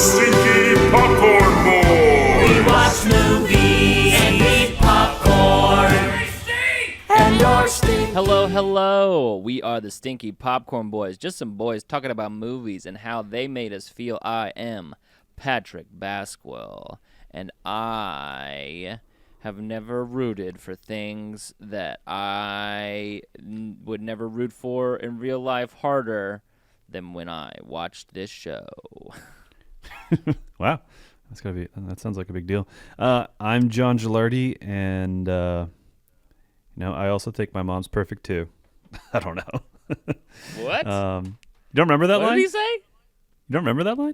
Stinky Popcorn Boys. We watch movies and eat popcorn. And our stink. Hello. We are the Stinky Popcorn Boys. Just some boys talking about movies and how they made us feel. I am Patrick Basquel, and I have never rooted for things that I would never root for in real life harder than when I watched this show. Wow, that sounds like a big deal. I'm John Gilardi, and I also think my mom's perfect too. I don't know. What? You don't remember that line? What did he say? You don't remember that line?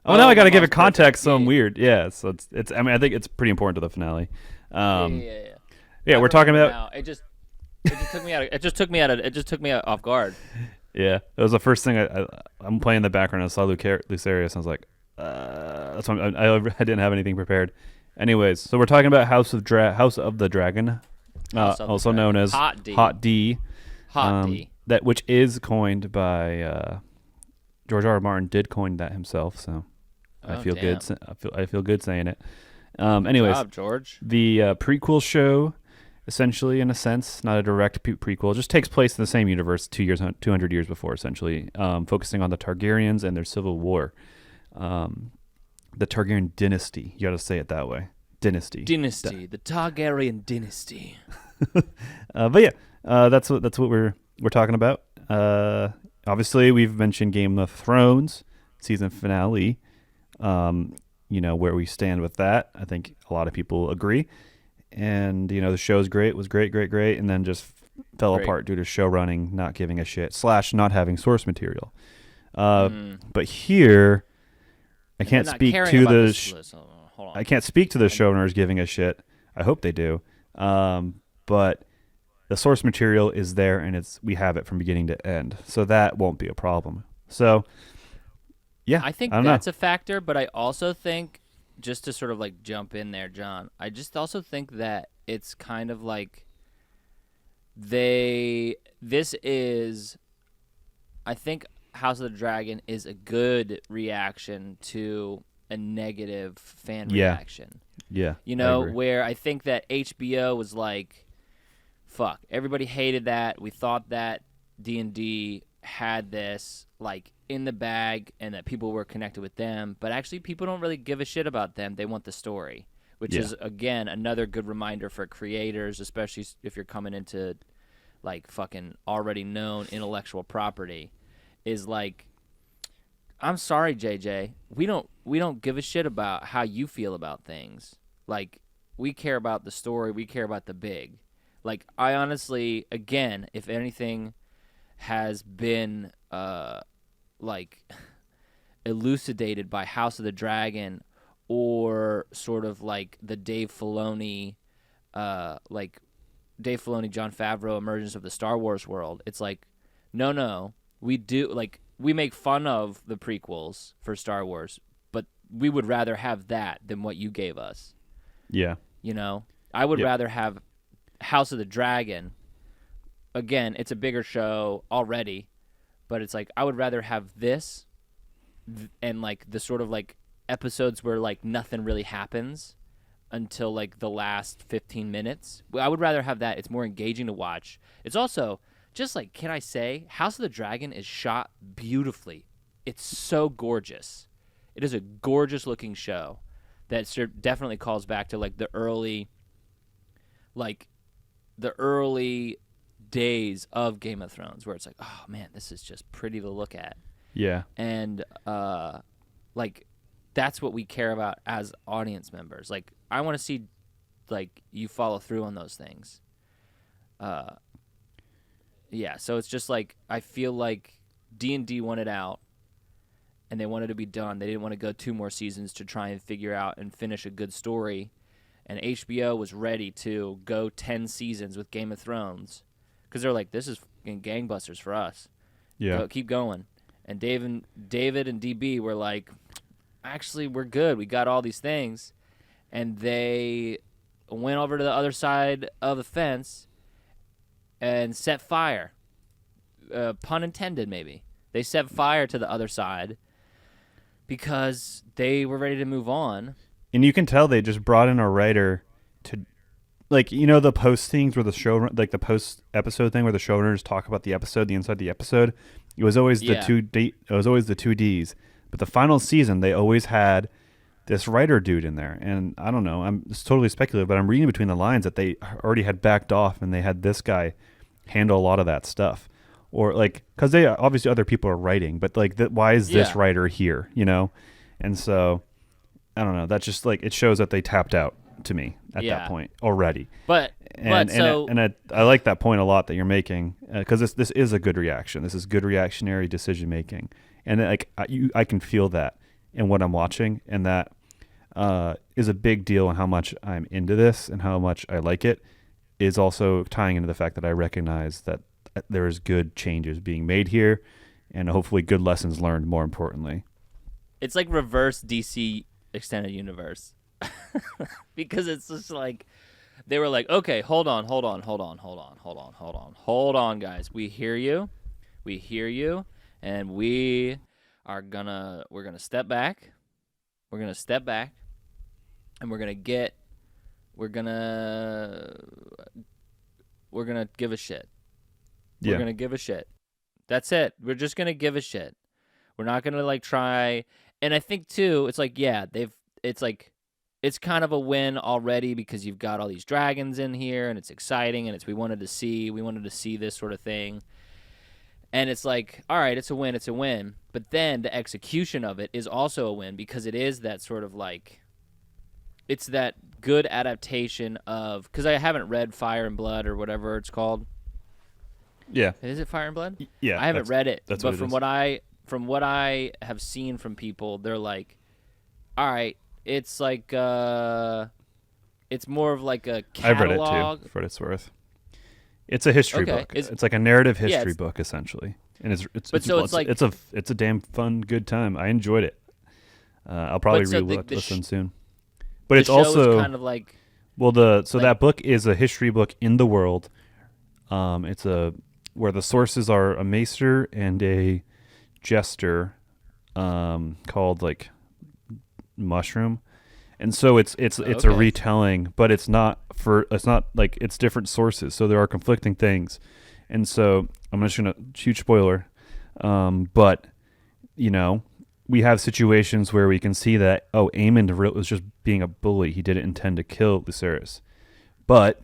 Oh, now I got to give it context. So I'm weird. Yeah, so it's. I mean, I think it's pretty important to the finale. Yeah, we're talking about. Now. It just took me out. It just took me out off guard. Yeah, it was the first thing I'm playing in the background. I saw Lucerius, and I was like, that's why I didn't have anything prepared. Anyways, so we're talking about House of the Dragon, also known as Hot D. Hot D. That which is coined by George R. R. Martin. Did coin that himself, so I feel good. I feel good saying it. Anyways, good job, George. The prequel show, essentially, in a sense, not a direct prequel, just takes place in the same universe 200 years before, essentially, focusing on the Targaryens and their civil war. The Targaryen dynasty. You got to say it that way. Dynasty. The Targaryen dynasty. But yeah, that's what we're talking about. Obviously, we've mentioned Game of Thrones season finale. Where we stand with that. I think a lot of people agree. And, the show's great, was great, and then just fell apart due to show running, not giving a shit, / not having source material. But here, I can't speak to I can't speak to the showrunners giving a shit. I hope they do. But the source material is there, and we have it from beginning to end. So that won't be a problem. So, yeah. I think that's a factor, but I also think, just to sort of like jump in there, John, I just also think that it's kind of like I think House of the Dragon is a good reaction to a negative fan reaction. Yeah. Where I think that HBO was like, fuck, everybody hated that. We thought that D&D had this like in the bag and that people were connected with them, but actually people don't really give a shit about them. They want the story, which is, again, another good reminder for creators, especially if you're coming into like fucking already known intellectual property, is like, I'm sorry, JJ, we don't give a shit about how you feel about things. Like, we care about the story, we care about the big. Like, I honestly, again, if anything has been like elucidated by House of the Dragon, or sort of like the Dave Filoni, Jon Favreau emergence of the Star Wars world, it's like, no, we make fun of the prequels for Star Wars, but we would rather have that than what you gave us. Yeah. I would rather have House of the Dragon. Again, it's a bigger show already, but it's like, I would rather have this and like the sort of like episodes where like nothing really happens until like the last 15 minutes. I would rather have that. It's more engaging to watch. It's also just like, can I say, House of the Dragon is shot beautifully. It's so gorgeous. It is a gorgeous looking show that definitely calls back to like the early days of Game of Thrones, where it's like, oh man, this is just pretty to look at. Yeah. And like, that's what we care about as audience members. Like, I want to see like you follow through on those things. Yeah, so it's just like, I feel like D&D wanted out and they wanted to be done. They didn't want to go 2 more seasons to try and figure out and finish a good story. And HBO was ready to go 10 seasons with Game of Thrones, because they're like, this is gangbusters for us. Yeah. Keep going. And David and DB were like, actually, we're good. We got all these things. And they went over to the other side of the fence and set fire. Pun intended, maybe. They set fire to the other side because they were ready to move on. And you can tell they just brought in a writer to, like, you know, the post things where the show, like the post episode thing where the showrunners talk about the episode, the inside the episode. It was always the It was always the 2Ds. But the final season, they always had this writer dude in there. And I don't know, it's totally speculative, but I'm reading between the lines that they already had backed off and they had this guy handle a lot of that stuff. Or like, because they obviously other people are writing, but like, why is this writer here? You know, and so I don't know. That's just like it shows that they tapped out to me at that point already. But I like that point a lot that you're making because this is a good reaction. This is good reactionary decision making, and like I can feel that in what I'm watching, and that is a big deal in how much I'm into this and how much I like it. Is also tying into the fact that I recognize that there is good changes being made here, and hopefully good lessons learned. More importantly, it's like reverse DC extended universe because it's just like they were like, okay, hold on, guys, we hear you, and we're gonna step back, and we're gonna give a shit. We're going to give a shit. That's it. We're just going to give a shit. We're not going to like try. And I think too, it's like, it's kind of a win already because you've got all these dragons in here and it's exciting and we wanted to see this sort of thing. And it's like, all right, it's a win. But then the execution of it is also a win because it is that sort of like, it's that good adaptation of, because I haven't read Fire and Blood or whatever it's called. Yeah. Is it Fire and Blood? Yeah. I haven't read it, but from what I have seen from people, they're like, all right, it's like it's more of like a catalog. I've read it too, for what it's worth. It's a history book. It's like a narrative history book essentially, and it's a damn fun, good time. I enjoyed it. I'll probably listen soon. But it's also kind of like that book is a history book in the world. It's where the sources are a maester and a jester, called like Mushroom, and so it's a retelling, but it's not like it's different sources, so there are conflicting things, and so I'm just gonna huge spoiler, but you know we have situations where we can see that Aemond was just being a bully. He didn't intend to kill Lucerys, but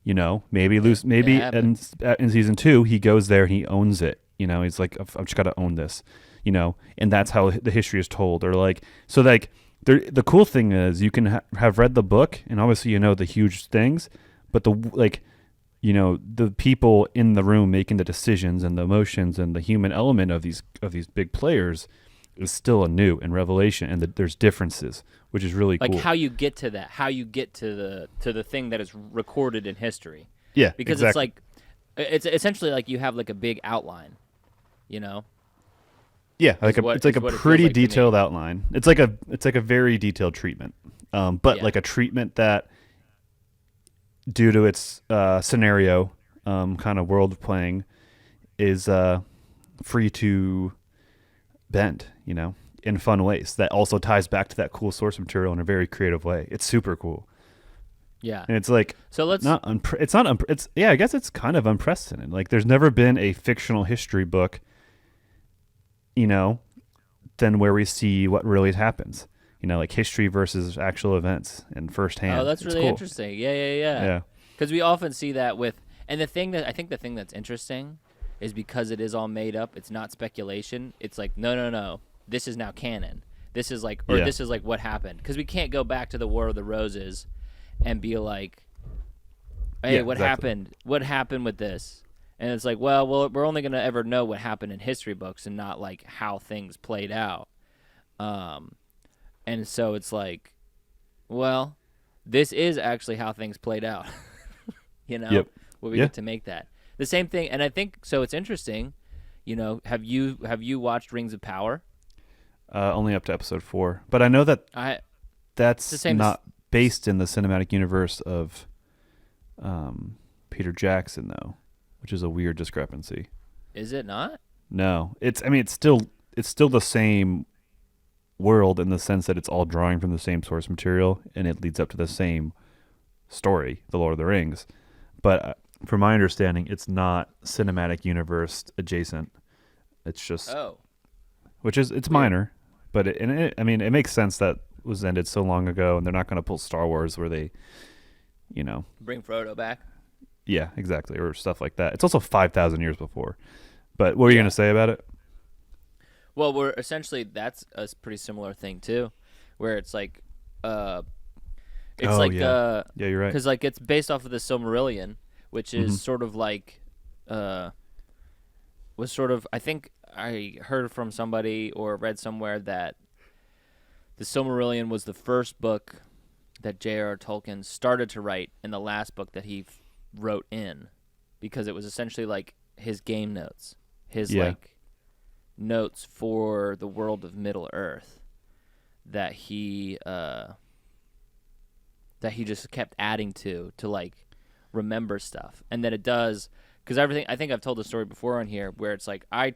you know, maybe in season 2 he goes there and he owns it. You know, he's like, I've just got to own this. You know, and that's how the history is told. Or like, so like, the cool thing is you can have read the book and obviously you know the huge things, but the people in the room making the decisions and the emotions and the human element of these big players is still anew in Revelation, and there's differences, which is really cool. Like how you get to that, how you get to the thing that is recorded in history. Yeah, because exactly. it's essentially like you have like a big outline, you know. Yeah, it's like a pretty detailed outline. It's like a very detailed treatment, but like a treatment that, due to its scenario, kind of world playing, is free to bend, you know, in fun ways. That also ties back to that cool source material in a very creative way. It's super cool. Yeah, and it's like I guess it's kind of unprecedented. Like, there's never been a fictional history book, you know, than where we see what really happens. You know, like history versus actual events and firsthand. Oh, that's really cool. interesting. Yeah. Because we often see that with, and the thing that's interesting is because it is all made up. It's not speculation. It's like, no. This is now canon. This is like, this is like what happened. Because we can't go back to the War of the Roses and be like, hey, what happened? What happened with this? And it's like, well, we're only going to ever know what happened in history books and not like how things played out. And so it's like, well, this is actually how things played out. You know, where we get to make that. The same thing, and I think so. It's interesting, you know. Have you watched Rings of Power? Only up to episode 4, but I know that that's not based in the cinematic universe of Peter Jackson, though, which is a weird discrepancy. Is it not? No, it's still the same world in the sense that it's all drawing from the same source material and it leads up to the same story, The Lord of the Rings. But from my understanding, it's not cinematic universe adjacent. It's just, which is it's minor, but I mean, it makes sense that was ended so long ago, and they're not going to pull Star Wars where they, bring Frodo back. Yeah, exactly, or stuff like that. It's also 5,000 years before. But what were you going to say about it? Well, we're essentially that's a pretty similar thing too, where it's like, yeah, you're right. Because like it's based off of the Silmarillion, which is sort of like, was sort of, I think I heard from somebody or read somewhere that the Silmarillion was the first book that J.R.R. Tolkien started to write, and the last book that he wrote in, because it was essentially like his game notes, his like notes for the world of Middle Earth that he just kept adding to like remember stuff. And then it does, because everything, I think I've told the story before on here, where it's like I've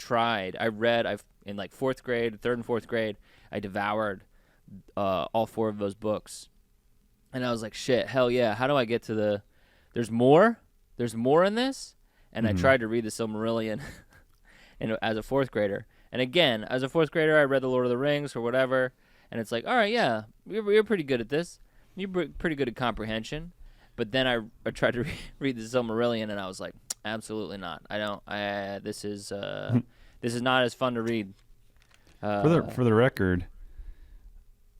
in like third and fourth grade, I devoured all 4 of those books, and I was like, shit, hell yeah, how do I get to there's more in this? And I tried to read the Silmarillion as a 4th grader. And again, as a 4th grader, I read The Lord of the Rings or whatever, and it's like, all right, yeah, you're pretty good at this. You're pretty good at comprehension. But then I tried to read the Silmarillion, and I was like, absolutely not. This is not as fun to read. For the record,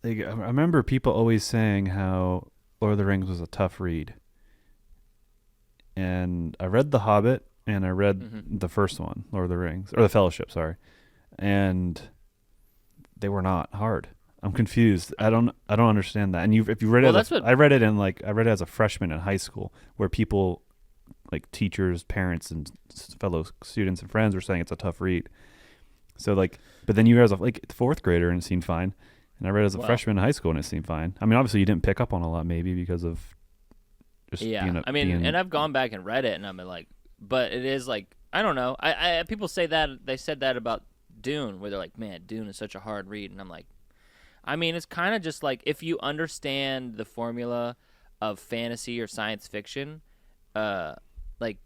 I remember people always saying how Lord of the Rings was a tough read. And I read The Hobbit, and I read the first one, Lord of the Rings, or The Fellowship, sorry. And they were not hard. I'm confused. I don't understand that. And if you read it, I read it as a freshman in high school, where people, like teachers, parents, and fellow students and friends were saying it's a tough read. So but then you read as a 4th grader and it seemed fine, and I read as a freshman in high school and it seemed fine. I mean, obviously you didn't pick up on a lot, maybe because of just and I've gone back and read it, and I'm like, but it is like, I don't know. I people say that they said that about Dune, where they're like, man, Dune is such a hard read, and I'm like, I mean, it's kind of just like, if you understand the formula of fantasy or science fiction, like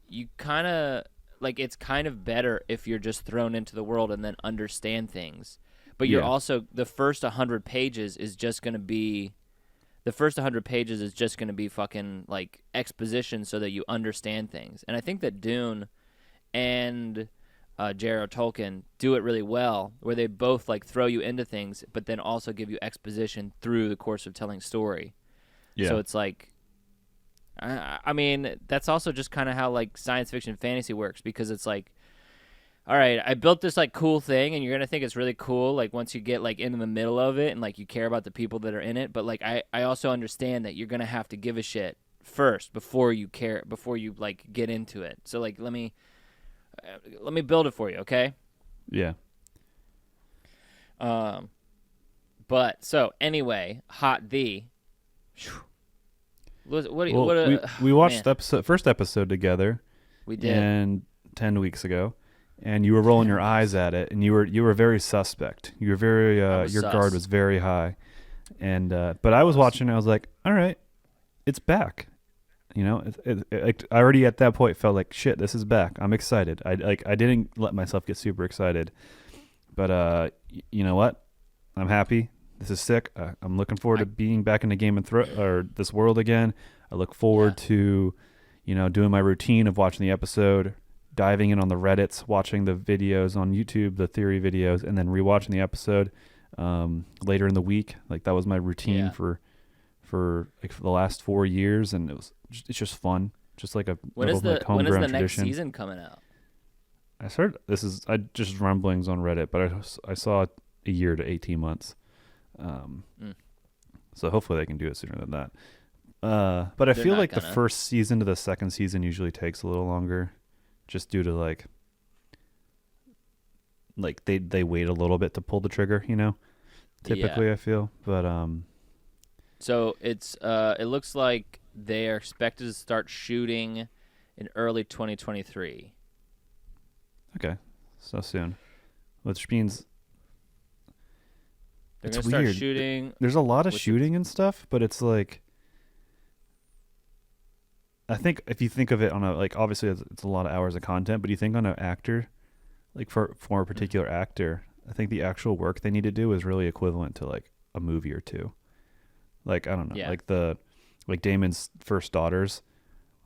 you kind of like, it's kind of better if you're just thrown into the world and then understand things. But you're also, the first 100 pages is just going to be fucking like exposition so that you understand things. And I think that Dune and J.R.R. Tolkien do it really well, where they both like throw you into things, but then also give you exposition through the course of telling story. Yeah. So it's like, I mean, that's also just kind of how like science fiction fantasy works, because it's like, all right, I built this like cool thing, and you're gonna think it's really cool like once you get like into the middle of it and like you care about the people that are in it. But like I also understand that you're gonna have to give a shit first before you like get into it. So like let me build it for you, okay? Yeah. But so anyway, HOTD. We watched the first episode together. We did. And 10 weeks ago, and you were rolling your eyes at it, and you were very suspect. You were very your guard was very high, and but I was watching. I was like, all right, it's back. I already at that point felt like, shit, this is back. I'm excited. I didn't let myself get super excited, but you know what? I'm happy. This is sick. I'm looking forward to being back in the Game of Thrones or this world again. I look forward to, doing my routine of watching the episode, diving in on the Reddits, watching the videos on YouTube, the theory videos, and then rewatching the episode later in the week. Like that was my routine for the last 4 years, and it's just fun, just like a when is the next season coming out? I just rumblings on Reddit, but I saw a year to 18 months. So hopefully they can do it sooner than that. But I feel like the first season to the second season usually takes a little longer, just due to like they wait a little bit to pull the trigger, typically. I feel, but so it looks like they are expected to start shooting in early 2023. Okay, so soon, which means They're It's gonna start weird. shooting. There's a lot of shooting and stuff, but it's like, I think if you think of it on a, like, obviously it's a lot of hours of content, but you think on an actor, like for a particular actor, I think the actual work they need to do is really equivalent to like a movie or two. Like, I don't know, like Damon's first daughters,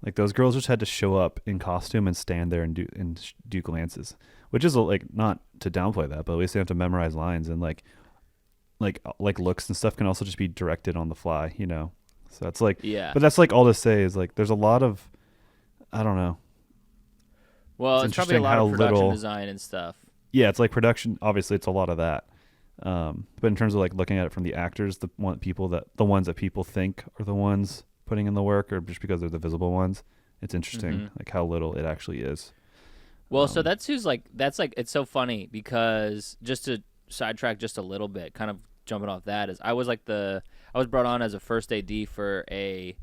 like those girls just had to show up in costume and stand there and do glances, which is like, not to downplay that, but at least they have to memorize lines, and like looks and stuff can also just be directed on the fly, you know. So that's like, but that's like all to say is like there's a lot of, I don't know. Well, it's probably a lot of production design and stuff. Yeah, it's like production. Obviously, it's a lot of that. But in terms of like looking at it from the actors, the ones that people think are the ones putting in the work, or just because they're the visible ones, it's interesting like how little it actually is. Well, so that's it's so funny because, just to sidetrack just a little bit, kind of jumping off that, is I was brought on as a first AD for a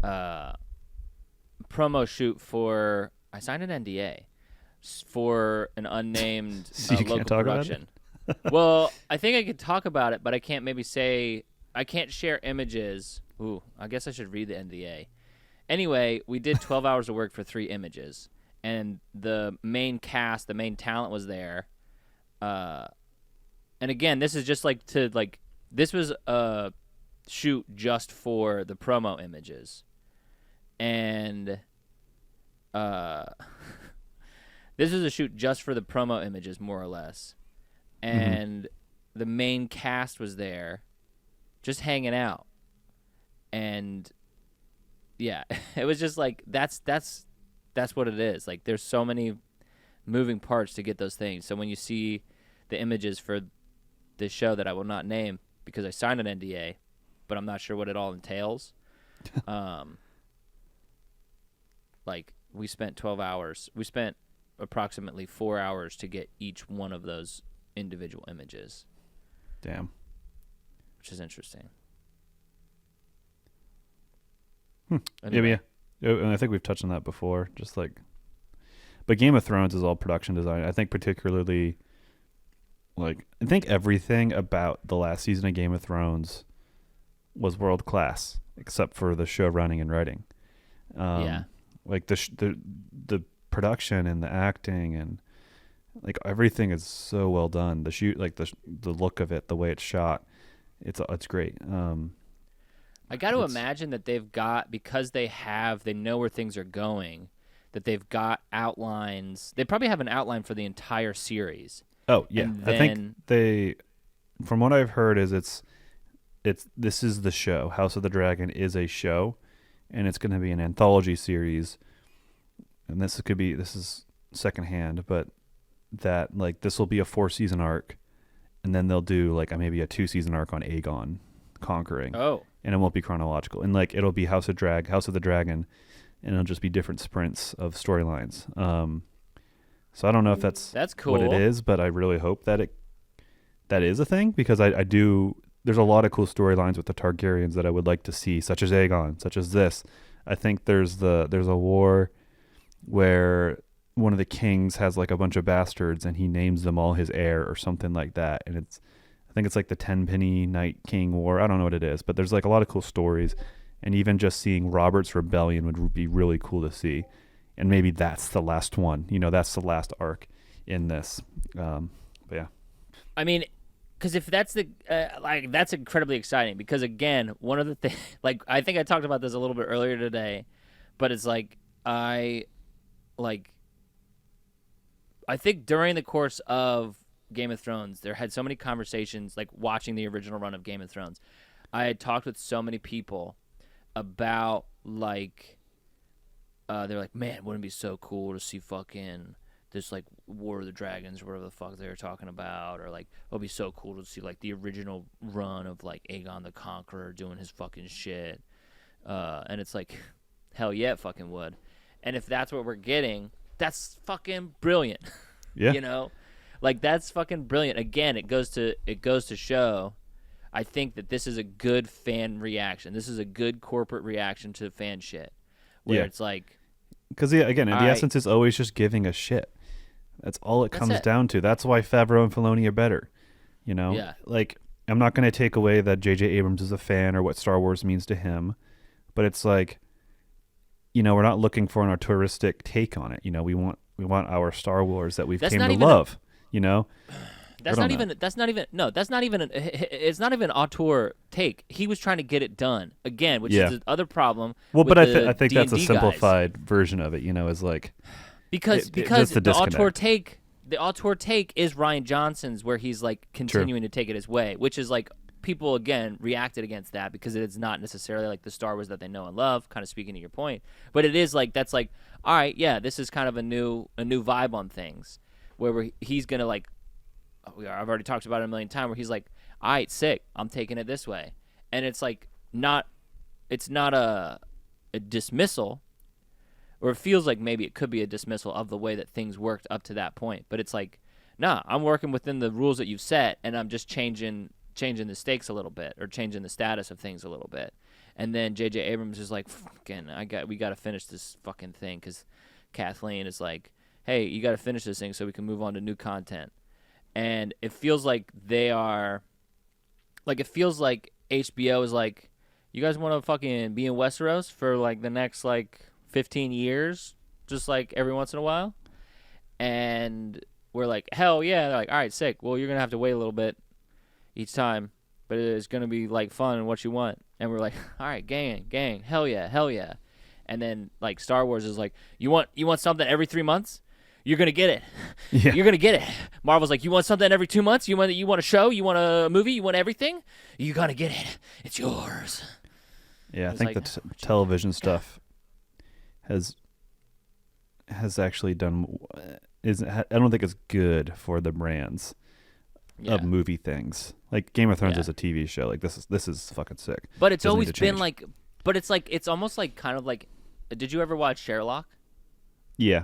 promo shoot for, I signed an NDA for an unnamed So you local can't talk production. Well, I think I could talk about it, but I can't I can't share images. Ooh, I guess I should read the NDA. Anyway, we did 12 hours of work for 3 images, and the main cast, the main talent was there. And again, this is just this was a shoot just for the promo images. And this is a shoot just for the promo images, more or less. And the main cast was there just hanging out. And yeah, it was just like, that's what it is. Like, there's so many moving parts to get those things. So when you see the images for this show that I will not name because I signed an NDA, but I'm not sure what it all entails. Like, we spent 12 hours. We spent approximately 4 hours to get each one of those individual images. Damn. Which is interesting. Anyway. Yeah. And I think we've touched on that before. Just like, but Game of Thrones is all production design. I think particularly, like, I think everything about the last season of Game of Thrones was world class, except for the show running and writing. Like the production and the acting and like everything is so well done. The shoot, like the look of it, the way it's shot, it's great. I got to imagine that they've got, because they know where things are going, that they've got outlines. They probably have an outline for the entire series. Oh yeah, I think from what I've heard, is this is the show. House of the Dragon is a show, and it's going to be an anthology series. And this is secondhand, but that like this will be a 4-season arc, and then they'll do like maybe a 2-season arc on Aegon conquering. Oh. And it won't be chronological. And like it'll be House of the Dragon, and it'll just be different sprints of storylines. So I don't know if that's cool. What it is, but I really hope that is a thing, because I do. There's a lot of cool storylines with the Targaryens that I would like to see, such as Aegon, such as this. I think there's a war where one of the kings has like a bunch of bastards and he names them all his heir or something like that. And I think it's like the Tenpenny Night King War. I don't know what it is, but there's like a lot of cool stories. And even just seeing Robert's rebellion would be really cool to see. And maybe that's the last one, that's the last arc in this. But yeah. I mean, because if that's that's incredibly exciting, because again, one of the things, like, I think I talked about this a little bit earlier today, but it's like, I think during the course of Game of Thrones, there had so many conversations, like watching the original run of Game of Thrones. I had talked with so many people about like, they're like, man, wouldn't it be so cool to see fucking this like War of the Dragons or whatever the fuck they were talking about, or like it'll be so cool to see like the original run of like Aegon the Conqueror doing his fucking shit. And it's like, hell yeah, it fucking would. And if that's what we're getting, that's fucking brilliant. Yeah. Like that's fucking brilliant. Again, it goes to show, I think that this is a good fan reaction. This is a good corporate reaction to fan shit, where it's like, because again, the essence is always just giving a shit. That's all it comes down to. That's why Favreau and Filoni are better. Yeah. Like I'm not going to take away that J.J. Abrams is a fan or what Star Wars means to him, but it's like, we're not looking for an touristic take on it. We want our Star Wars that we've came to love. It's not even an auteur take. He was trying to get it done again, which is the other problem. Well, with but the I think D&D that's a simplified version of it. Is like because the auteur take is Rian Johnson's, where he's like continuing to take it his way, which is like people again reacted against that because it's not necessarily like the Star Wars that they know and love. Kind of speaking to your point, but it is like that's like all right, yeah, this is kind of a new vibe on things where he's gonna like. I've already talked about it a million times where he's like, all right, sick, I'm taking it this way. And it's like it's not a dismissal, or it feels like maybe it could be a dismissal of the way that things worked up to that point. But it's like, nah, I'm working within the rules that you've set, and I'm just changing the stakes a little bit or changing the status of things a little bit. And then J.J. Abrams is like, fucking, we got to finish this fucking thing because Kathleen is like, hey, you got to finish this thing so we can move on to new content. And it feels like HBO is like, you guys want to fucking be in Westeros for like the next like 15 years, just like every once in a while? And we're like, hell yeah. They're like, all right, sick. Well, you're going to have to wait a little bit each time, but it's going to be like fun and what you want. And we're like, all right, gang, hell yeah. And then like Star Wars is like, you want something every 3 months? You're going to get it. Yeah. You're going to get it. Marvel's like, you want something every 2 months? You want a show? You want a movie? You want everything? You got to get it. It's yours. Yeah, I think like, the television stuff has actually done I don't think it's good for the brands of movie things. Like Game of Thrones is a TV show. Like this is fucking sick. But it's always been like, but it's like, it's almost like kind of like, did you ever watch Sherlock? Yeah.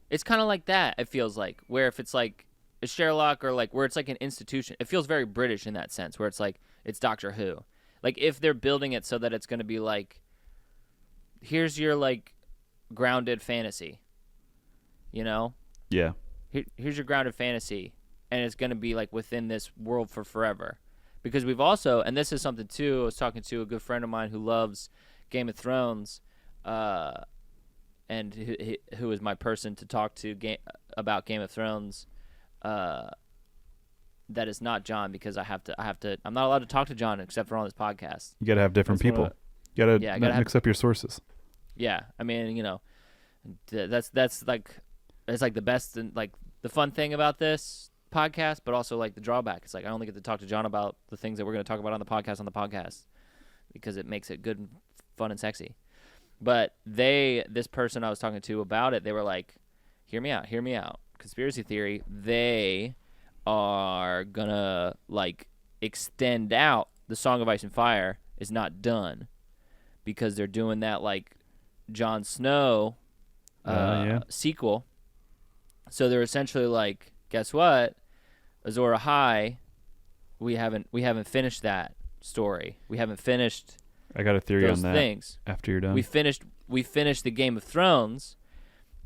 It's kind of like that, it feels like, where if it's like a Sherlock or like where it's like an institution, it feels very British in that sense, where it's like it's Doctor Who. Like if they're building it so that it's going to be like, here's your like grounded fantasy, Yeah. Here's your grounded fantasy, and it's going to be like within this world for forever. Because we've also, and this is something too, I was talking to a good friend of mine who loves Game of Thrones, and who is my person to talk to about Game of Thrones, that is not John, because I'm not allowed to talk to John except for on this podcast. You got to have different people. You got to mix up your sources. Yeah, I mean, that's like, it's like the best and like the fun thing about this podcast, but also like the drawback. It's like I only get to talk to John about the things that we're going to talk about on the podcast because it makes it good and fun and sexy. But this person I was talking to about it, they were like, hear me out. Conspiracy theory, they are gonna like extend out the Song of Ice and Fire is not done because they're doing that like Jon Snow sequel. So they're essentially like, guess what? Azor Ahai, we haven't finished that story. We haven't finished I got a theory those on that things. After you're done. We finished the Game of Thrones.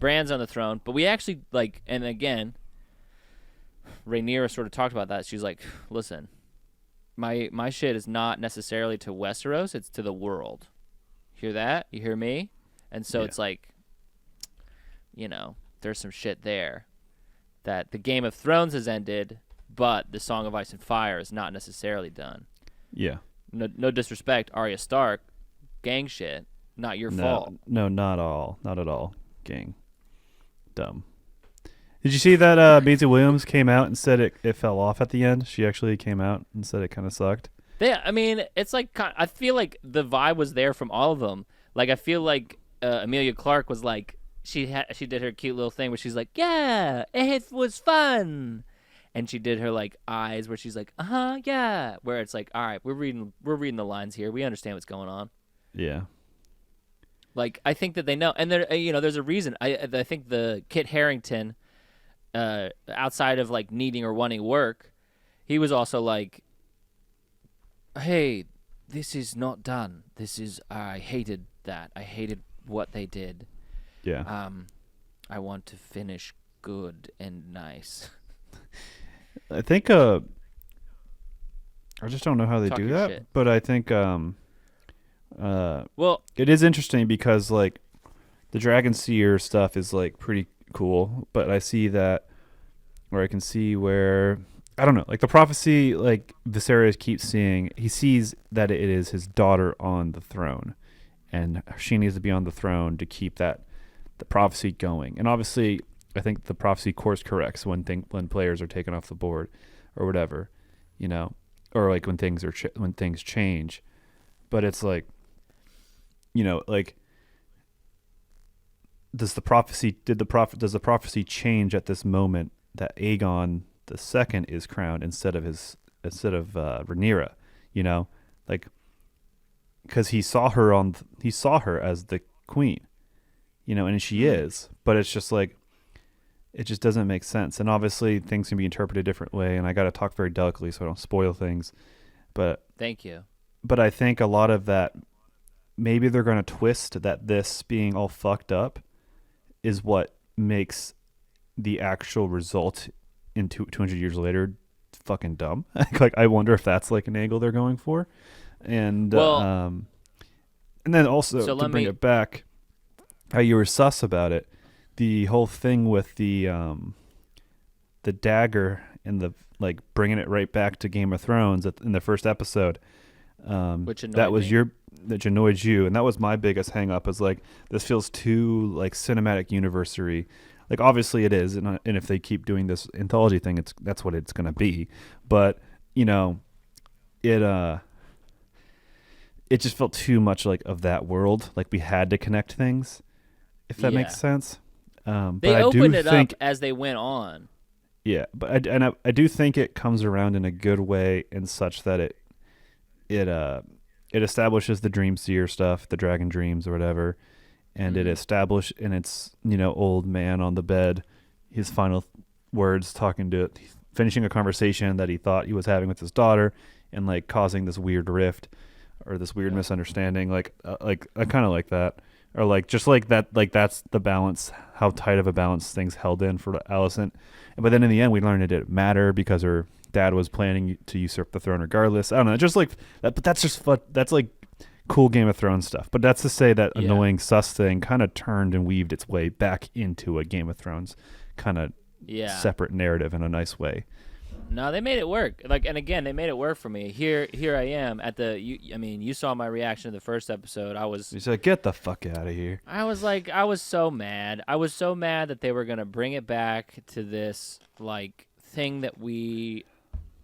Bran's on the throne, but we actually like, and again, Rhaenyra sort of talked about that. She's like, listen, my shit is not necessarily to Westeros, it's to the world. Hear that? You hear me? And so it's like, there's some shit there that the Game of Thrones has ended, but the Song of Ice and Fire is not necessarily done. Yeah. No disrespect, Arya Stark, gang shit, not your fault. No, not at all, gang. Dumb. Did you see that Maisie Williams came out and said it fell off at the end? She actually came out and said it kind of sucked. Yeah, I mean, it's like, I feel like the vibe was there from all of them. Like, I feel like Emilia Clarke was like, she did her cute little thing where she's like, yeah, it was fun. And she did her like eyes where she's like, yeah. Where it's like, all right, we're reading the lines here. We understand what's going on. Yeah. Like, I think that they know, and there, there's a reason. I think the Kit Harington, outside of like needing or wanting work, he was also like, hey, this is not done. I hated that. I hated what they did. Yeah. I want to finish good and nice. I think I I just don't know how they Talk do your that. shit. But I think Well, it is interesting because like the Dragon Seer stuff is like pretty cool, but I see that, or I can see where, I don't know, like the prophecy, like Viserys keeps seeing, he sees that it is his daughter on the throne, and she needs to be on the throne to keep the prophecy going. And obviously, I think the prophecy course corrects when players are taken off the board, or whatever, you know, or like when things change. But it's like, you know, like, does the prophecy change at this moment that Aegon the Second is crowned instead of Rhaenyra, you know, like, because he saw her as the queen, you know, and she is, but it's just like, it just doesn't make sense. And obviously things can be interpreted a different way, and I got to talk very delicately so I don't spoil things, but thank you. But I think a lot of that, maybe they're going to twist that this being all fucked up is what makes the actual result in 200 years later fucking dumb. Like, I wonder if that's like an angle they're going for. And and then also So to bring it back, how you were sus about it, the whole thing with the dagger and the, like, bringing it right back to Game of Thrones in the first episode. Which annoyed that was me. that annoyed you, and that was my biggest hang up, is like, this feels too like cinematic universe-y. Like, obviously it is, and if they keep doing this anthology thing, that's what it's gonna be. But you know, it just felt too much like of that world. Like, we had to connect things, if that makes sense. They but opened it think, up as they went on. yeah, but I do think it comes around in a good way, in such that it establishes the Dream Seer stuff, the Dragon Dreams or whatever, and it established in its, you know, old man on the bed, his final words, finishing a conversation that he thought he was having with his daughter, and like causing this weird rift or this weird misunderstanding. Like I kind of like that, or like, just like that, like that's the balance, how tight of a balance things held in for Alicent. But then in the end, we learned it didn't matter because her dad was planning to usurp the throne regardless. I don't know, just like that. But that's just fun. That's like cool Game of Thrones stuff. But that's to say that annoying sus thing kind of turned and weaved its way back into a Game of Thrones kind of separate narrative in a nice way. No, they made it work. Like, and again, they made it work for me. Here I am at the. You saw my reaction to the first episode. You said, "Get the fuck out of here." I was like, I was so mad. I was so mad that they were gonna bring it back to this like thing that we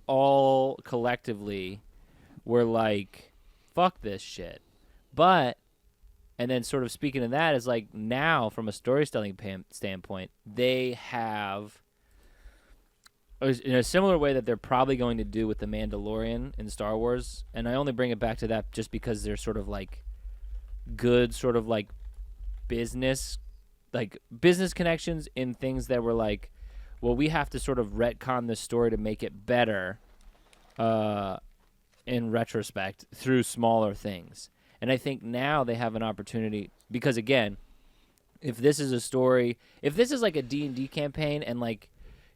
all collectively were like, fuck this shit. But, and then sort of speaking of that, is like, now from a storytelling standpoint, they have, in a similar way that they're probably going to do with the Mandalorian in Star Wars, and I only bring it back to that just because they're sort of like good sort of like business connections in things that were like, well, we have to sort of retcon this story to make it better in retrospect through smaller things. And I think now they have an opportunity, because again, if this is a story, if this is like a D&D campaign, and like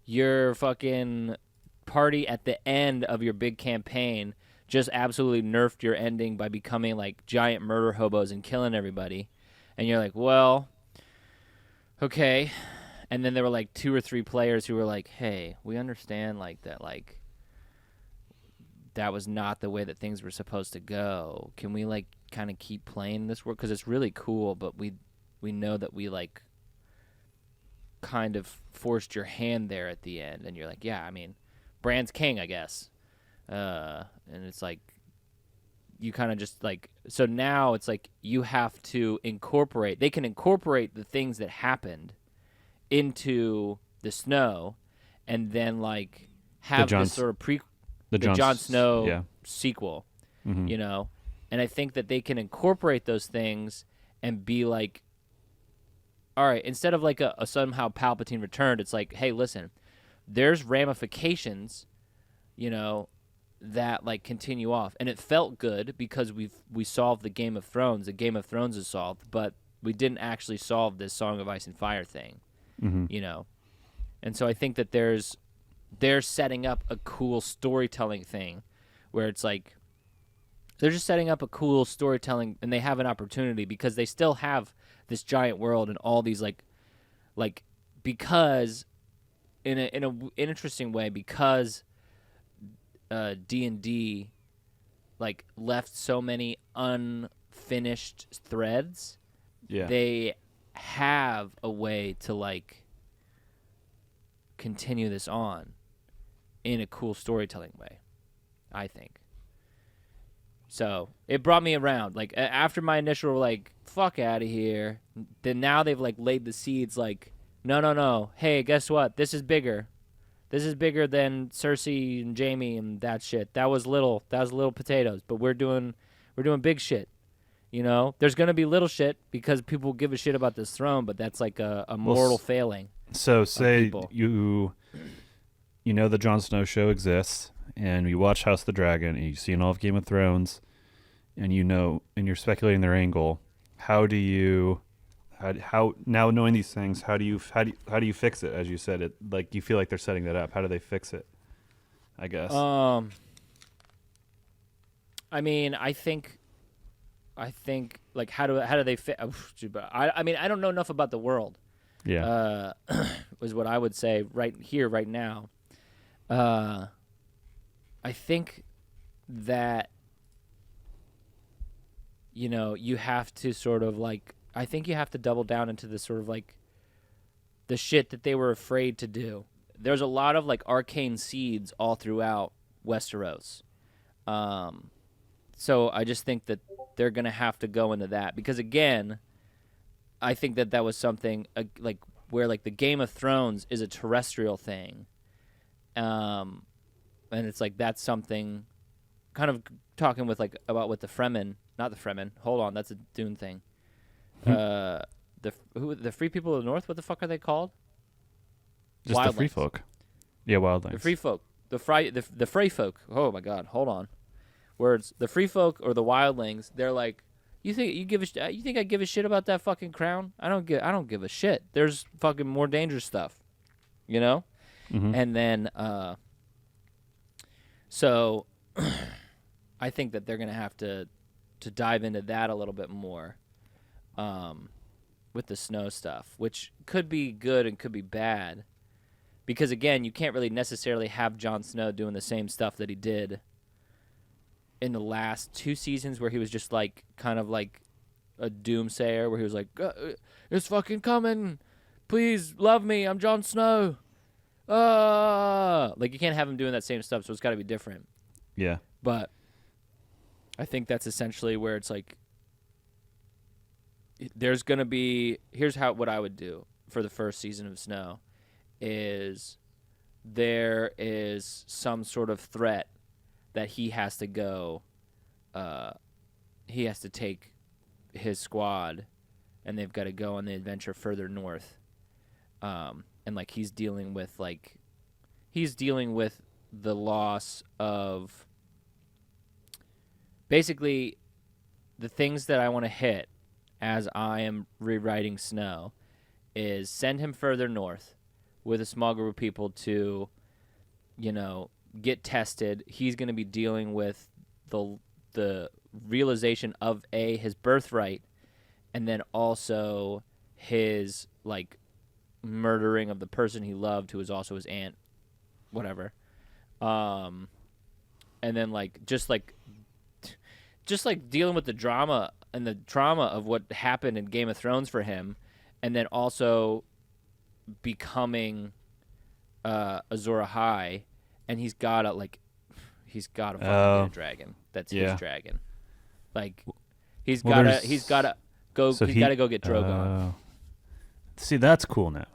your fucking party at the end of your big campaign just absolutely nerfed your ending by becoming like giant murder hobos and killing everybody, and you're like, well, okay. And then there were like 2 or 3 players who were like, hey, we understand like that, like that was not the way that things were supposed to go. Can we like kind of keep playing this world? Because it's really cool, but we know that we like kind of forced your hand there at the end. And you're like, yeah, I mean, Bran's king, I guess. And it's like, you kind of just like, so now it's like you have to incorporate, they can incorporate the things that happened into the Snow, and then like have this sort of the Jon Snow sequel, you know? And I think that they can incorporate those things and be like, all right, instead of like a somehow Palpatine returned, it's like, hey, listen, there's ramifications, you know, that like continue off. And it felt good because we solved the Game of Thrones. The Game of Thrones is solved, but we didn't actually solve this Song of Ice and Fire thing, you know? And so I think that they're setting up a cool storytelling thing where it's like they're just setting up a cool storytelling, and they have an opportunity because they still have this giant world and all these like because in an interesting way, because D&D like left so many unfinished threads. Yeah. They have a way to like continue this on in a cool storytelling way, I think. So it brought me around. Like after my initial like fuck out of here, then now they've like laid the seeds. Like no. Hey, guess what? This is bigger. This is bigger than Cersei and Jaime and that shit. That was little potatoes. But we're doing big shit. You know, there's gonna be little shit because people give a shit about this throne, but that's like a mortal failing. So say people. you know the Jon Snow show exists, and you watch House of the Dragon, and you've seen all of Game of Thrones, and you're speculating their angle. How now knowing these things, how do you fix it? As you said, it like you feel like they're setting that up. How do they fix it? I guess. I mean, I think like how do they fit? I mean, I don't know enough about the world. Yeah. Was what I would say right here, right now. I think that you have to sort of like. I think you have to double down into the sort of like the shit that they were afraid to do. There's a lot of like arcane seeds all throughout Westeros. So I just think that they're going to have to go into that because again, I think that was something like where like the Game of Thrones is a terrestrial thing. And it's like that's something kind of talking with like about with the Fremen, not the Fremen. Hold on, that's a Dune thing. The free people of the North, what the fuck are they called? Just Wildlings. the free folk. Yeah, wildlings. The free folk. The frey folk. Oh my god, hold on. Words. The free folk or the wildlings, they're like, you think I give a shit about that fucking crown? I don't give a shit. There's fucking more dangerous stuff. You know? Mm-hmm. And then so I think that they're going to have to dive into that a little bit more. With the snow stuff, which could be good and could be bad. Because, again, you can't really necessarily have Jon Snow doing the same stuff that he did in the last 2 seasons where he was just, like, kind of like a doomsayer where he was like, it's fucking coming. Please love me. I'm Jon Snow. Like, you can't have him doing that same stuff, so it's got to be different. Yeah. But I think that's essentially where it's like, there's going to be, here's what I would do for the first season of Snow is there is some sort of threat that he has to go, he has to take his squad and they've got to go on the adventure further north. And like he's dealing with the loss of basically the things that I want to hit as I am rewriting Snow is send him further north with a small group of people to, get tested. He's going to be dealing with the realization of his birthright and then also his like murdering of the person he loved who was also his aunt, whatever. And then just dealing with the drama and the trauma of what happened in Game of Thrones for him, and then also becoming Azor Ahai, and he's got to fucking get a dragon. That's his dragon. Like he's got to go get Drogon. See, that's cool now.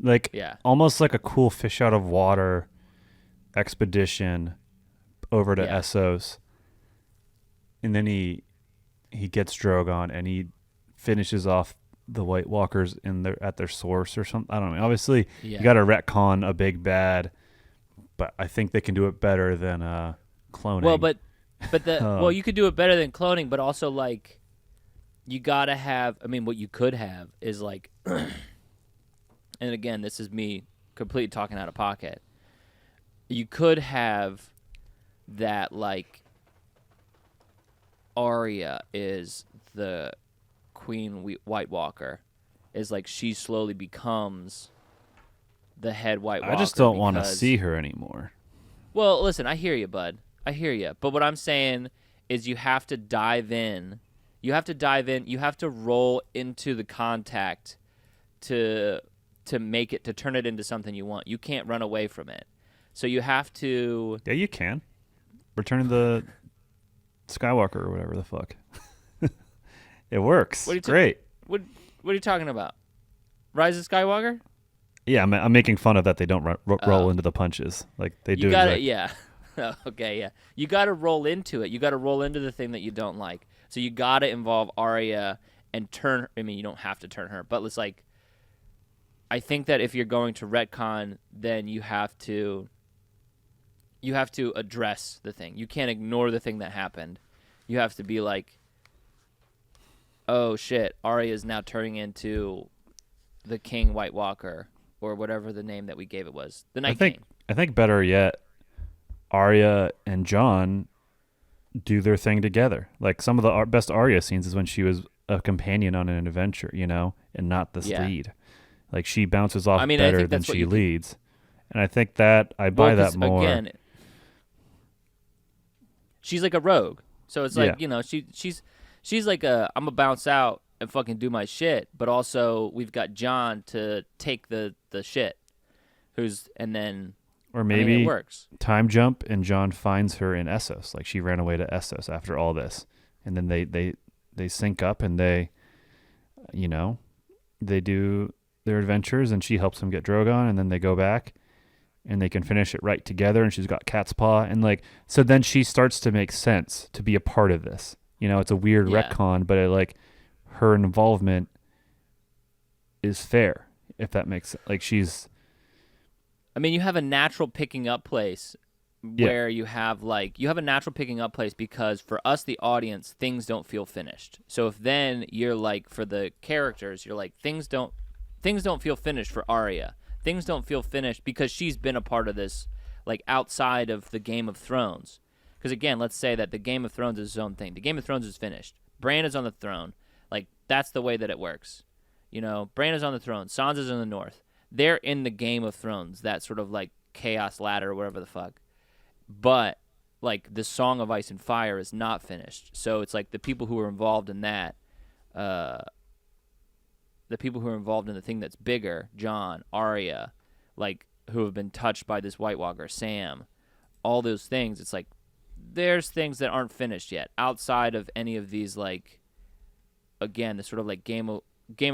Like almost like a cool fish out of water expedition over to Essos. And then he gets Drogon and he finishes off the White Walkers at their source or something. I don't know. Obviously, you got to retcon a big bad, but I think they can do it better than cloning. Well, but you could do it better than cloning, but also like you got to have. I mean, what you could have is like, and again, this is me completely talking out of pocket. You could have that like Arya is the Queen White Walker, is like she slowly becomes the head White Walker. I just don't want to see her anymore. Well, listen, I hear you, bud. I hear you. But what I'm saying is you have to dive in. You have to dive in. You have to roll into the contact to make it, to turn it into something you want. You can't run away from it. So you have to... Yeah, you can. Return of the Skywalker or whatever the fuck. It works. Great. What are you talking about? Rise of Skywalker? Yeah, I'm making fun of that they don't roll into the punches. Like they do. You got it, yeah. Okay, yeah. You got to roll into it. You got to roll into the thing that you don't like. So you got to involve Arya and turn... I mean, you don't have to turn her, but it's like... I think that if you're going to retcon, then you have to address the thing. You can't ignore the thing that happened. You have to be like, oh shit, Arya is now turning into the King White Walker, or whatever the name that we gave it was. The Night King. I think better yet, Arya and Jon do their thing together. Like some of the best Arya scenes is when she was a companion on an adventure, you know, and not this lead. Like she bounces off better than she leads. And I think that I buy that more. Again, she's like a rogue. So it's like, you know, she's like I'm a bounce out and fucking do my shit, but also we've got Jon to take the shit. Or maybe it works. Time jump and Jon finds her in Essos. Like she ran away to Essos after all this. And then they sync up and they, you know, they do their adventures and she helps them get Drogon and then they go back and they can finish it right together and she's got cat's paw and like, so then she starts to make sense to be a part of this. You know, it's a weird retcon, but her involvement is fair, if that makes sense. Like she's... I mean, you have a natural picking up place where you have a natural picking up place because for us, the audience, things don't feel finished. So if then you're like, for the characters, you're like, things don't feel finished for Arya. Things don't feel finished because she's been a part of this, like outside of the Game of Thrones. Because again, let's say that the Game of Thrones is its own thing. The Game of Thrones is finished. Bran is on the throne. Like that's the way that it works. You know, Bran is on the throne. Sansa's in the north. They're in the Game of Thrones, that sort of like chaos ladder or whatever the fuck. But like the Song of Ice and Fire is not finished. So it's like the people who are involved in that, the people who are involved in the thing that's bigger, Jon, Arya, like who have been touched by this White Walker, Sam, all those things. It's like there's things that aren't finished yet outside of any of these, like, again, the sort of like Game of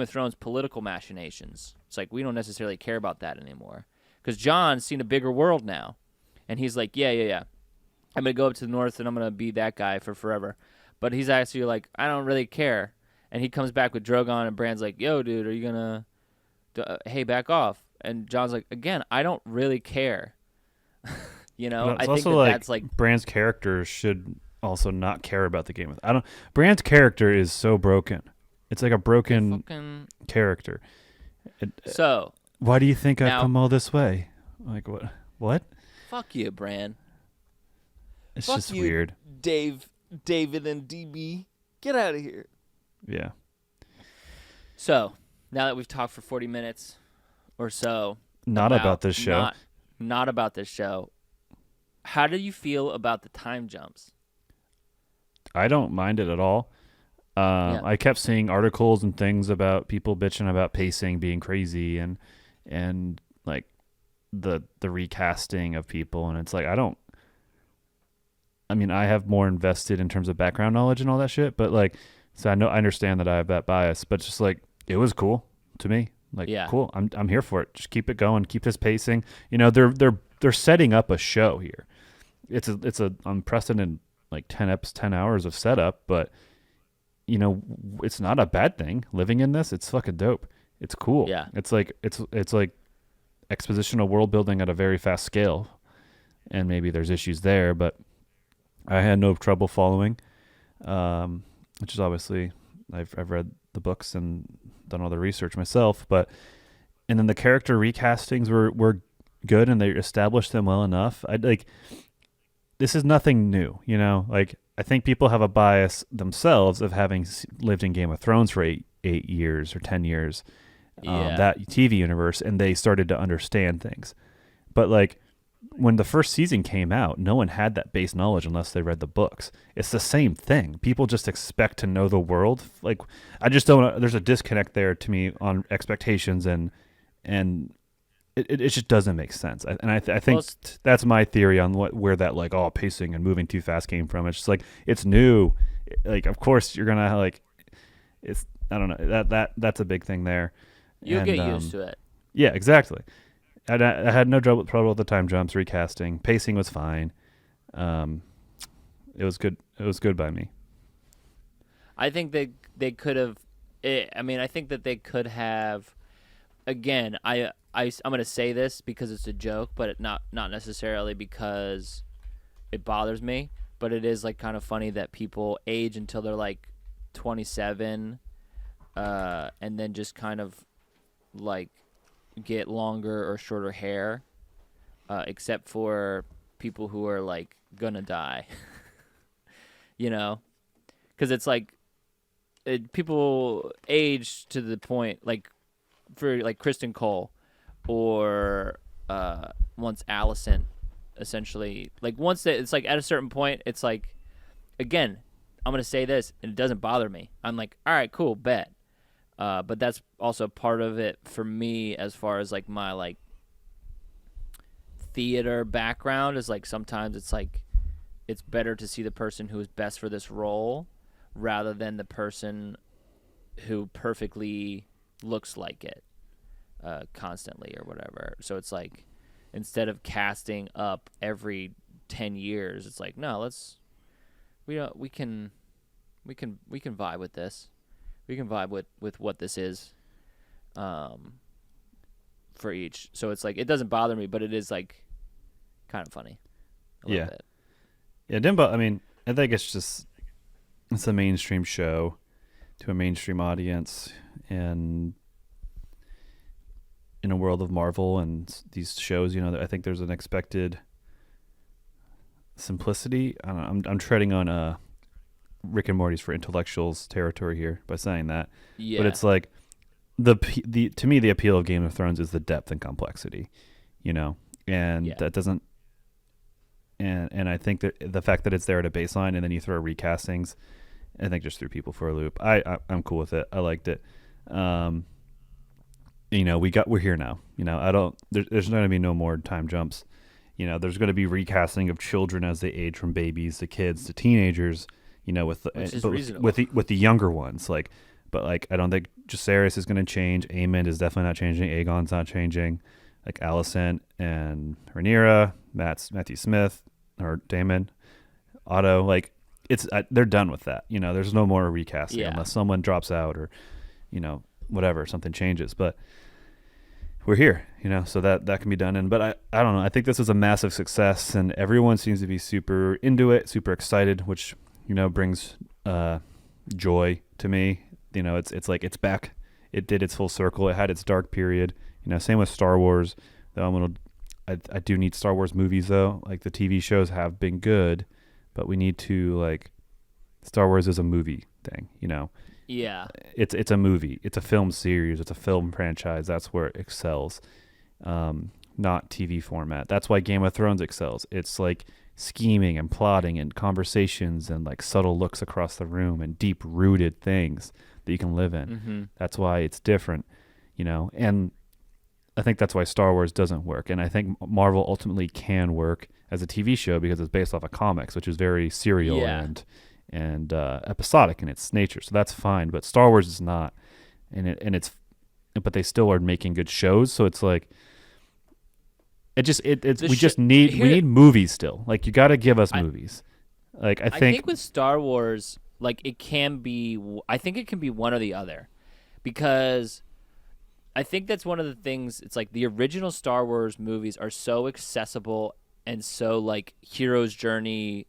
Thrones political machinations. It's like we don't necessarily care about that anymore because Jon's seen a bigger world now, and he's like, yeah, I'm gonna go up to the north and I'm gonna be that guy for forever. But he's actually like, I don't really care. And he comes back with Drogon, and Bran's like, yo, dude, are you gonna, hey, back off. And Jon's like, again, I don't really care. You know, I think that's like Bran's character should also not care about the game. Bran's character is so broken. It's like a broken character. So why do you think I've come all this way? Like what? Fuck you, Bran. It's Fuck just you, weird. David, and DB, get out of here. Yeah. So now that we've talked for 40 minutes or so, not about this show. Not about this show. How do you feel about the time jumps? I don't mind it at all. I kept seeing articles and things about people bitching about pacing being crazy and like the recasting of people, and it's like I mean, I have more invested in terms of background knowledge and all that shit, but like, so I understand that I have that bias, but just like it was cool to me. Like, cool. I'm here for it. Just keep it going. Keep this pacing. You know, they're setting up a show here. It's a unprecedented like 10 hours of setup, but you know, it's not a bad thing living in this. It's fucking dope. It's cool. Yeah. It's like expositional world building at a very fast scale, and maybe there's issues there, but I had no trouble following. Which is obviously I've read the books and done all the research myself, and then the character recastings were good and they established them well enough. this is nothing new, you know? Like, I think people have a bias themselves of having lived in Game of Thrones for 8 years or 10 years, that TV universe, and they started to understand things. But, like, when the first season came out, no one had that base knowledge unless they read the books. It's the same thing. People just expect to know the world. Like, I just don't. There's a disconnect there to me on expectations, and it just doesn't make sense. I think that's my theory on where that like pacing and moving too fast came from. It's just like it's new. Like, of course you're gonna like. It's I don't know that's a big thing there. You'll get used to it. Yeah, exactly. I had no trouble with the time jumps, recasting. Pacing was fine. It was good. It was good by me. I think they could have. I think that they could have. Again, I'm going to say this because it's a joke, but not necessarily because it bothers me. But it is like kind of funny that people age until they're like 27, and then just kind of like get longer or shorter hair, except for people who are like gonna die. You know, because it's like people age to the point like for like Kristen Cole or once Allison, essentially like once it's like at a certain point it's like, again, I'm gonna say this and it doesn't bother me. I'm like, all right, cool, bet. But that's also part of it for me as far as like my like theater background is like sometimes it's like it's better to see the person who is best for this role rather than the person who perfectly looks like it constantly or whatever. So it's like instead of casting up every 10 years, it's like, no, we can vibe with this. We can vibe with what this is for each. So it's like it doesn't bother me, but it is like kind of funny. A little bit. Yeah, Dimba, I mean, I think it's a mainstream show to a mainstream audience, and in a world of Marvel and these shows, you know, I think there's an expected simplicity. I don't know, I'm treading on Rick and Morty's for intellectuals territory here by saying that. Yeah. But it's like the to me the appeal of Game of Thrones is the depth and complexity, you know, and that doesn't. And I think that the fact that it's there at a baseline and then you throw recastings, I think just threw people for a loop. I'm cool with it. I liked it. You know, we're here now. You know, there's going to be no more time jumps. You know, there's going to be recasting of children as they age from babies to kids to teenagers. You know, with the younger ones, like, but like I don't think Jacaerys is going to change. Aemond is definitely not changing. Aegon's not changing. Like Alicent and Rhaenyra, Matthew Smith or Daemon, Otto, like they're done with that. You know, there's no more recasting unless someone drops out or, you know, whatever, something changes. But we're here, you know, so that can be done. And but I don't know. I think this is a massive success, and everyone seems to be super into it, super excited, which, you know, brings joy to me. You know, it's like it's back. It did its full circle. It had its dark period. You know, same with Star Wars. Though I do need Star Wars movies though. Like the TV shows have been good, but we need to like Star Wars is a movie thing. You know. Yeah. It's a movie. It's a film series. It's a film franchise. That's where it excels. Not TV format. That's why Game of Thrones excels. It's like scheming and plotting and conversations and like subtle looks across the room and deep rooted things that you can live in. Mm-hmm. That's why it's different, you know, and I think that's why Star Wars doesn't work. And I think Marvel ultimately can work as a TV show because it's based off of comics, which is very serial and episodic in its nature. So that's fine, but Star Wars is not. But they still are making good shows. So it's like, we need movies still. Like you got to give us movies. Like I think with Star Wars, like I think it can be one or the other, because I think that's one of the things. It's like the original Star Wars movies are so accessible and so like hero's journey,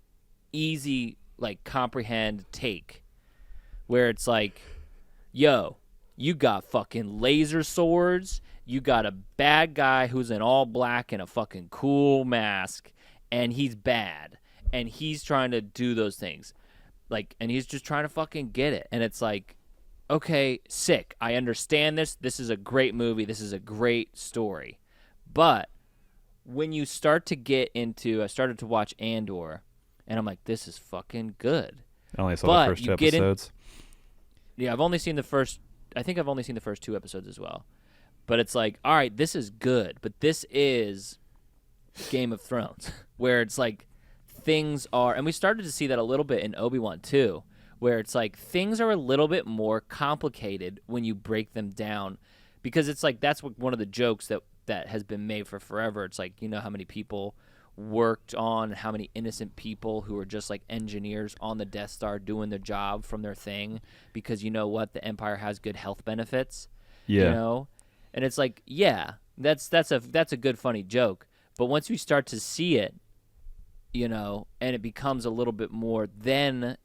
easy, like comprehend take, where it's like, yo, you got fucking laser swords, you got a bad guy who's in all black and a fucking cool mask, and he's bad, and he's trying to do those things, like, and he's just trying to fucking get it, and it's like, okay, sick. I understand this. This is a great movie. This is a great story, but when you start to get into, I started to watch Andor, and I'm like, this is fucking good. I only saw the first 2 episodes. Yeah, I've only seen the first. I think I've only seen the first 2 episodes as well. But it's like, all right, this is good, but this is Game of Thrones, where it's like things are, and we started to see that a little bit in Obi-Wan too, where it's like things are a little bit more complicated when you break them down, because it's like that's one of the jokes that has been made for forever. It's like, you know how many people worked on, how many innocent people who are just like engineers on the Death Star doing their job from their thing, because you know what, the Empire has good health benefits. Yeah. You know? And it's like, yeah, that's a good funny joke. But once we start to see it, you know, and it becomes a little bit more, then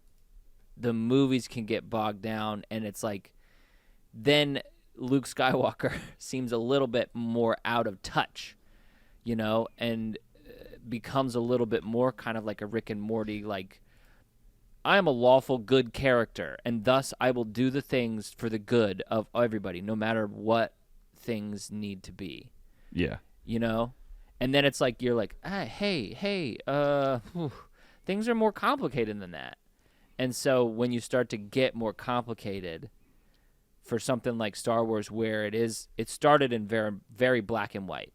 the movies can get bogged down, and it's like, then Luke Skywalker seems a little bit more out of touch, you know, and becomes a little bit more kind of like a Rick and Morty, like, I am a lawful good character, and thus I will do the things for the good of everybody, no matter what things need to be. Yeah. You know? And then it's like, you're like, hey, things are more complicated than that. And so when you start to get more complicated for something like Star Wars, where it started in very, very black and white,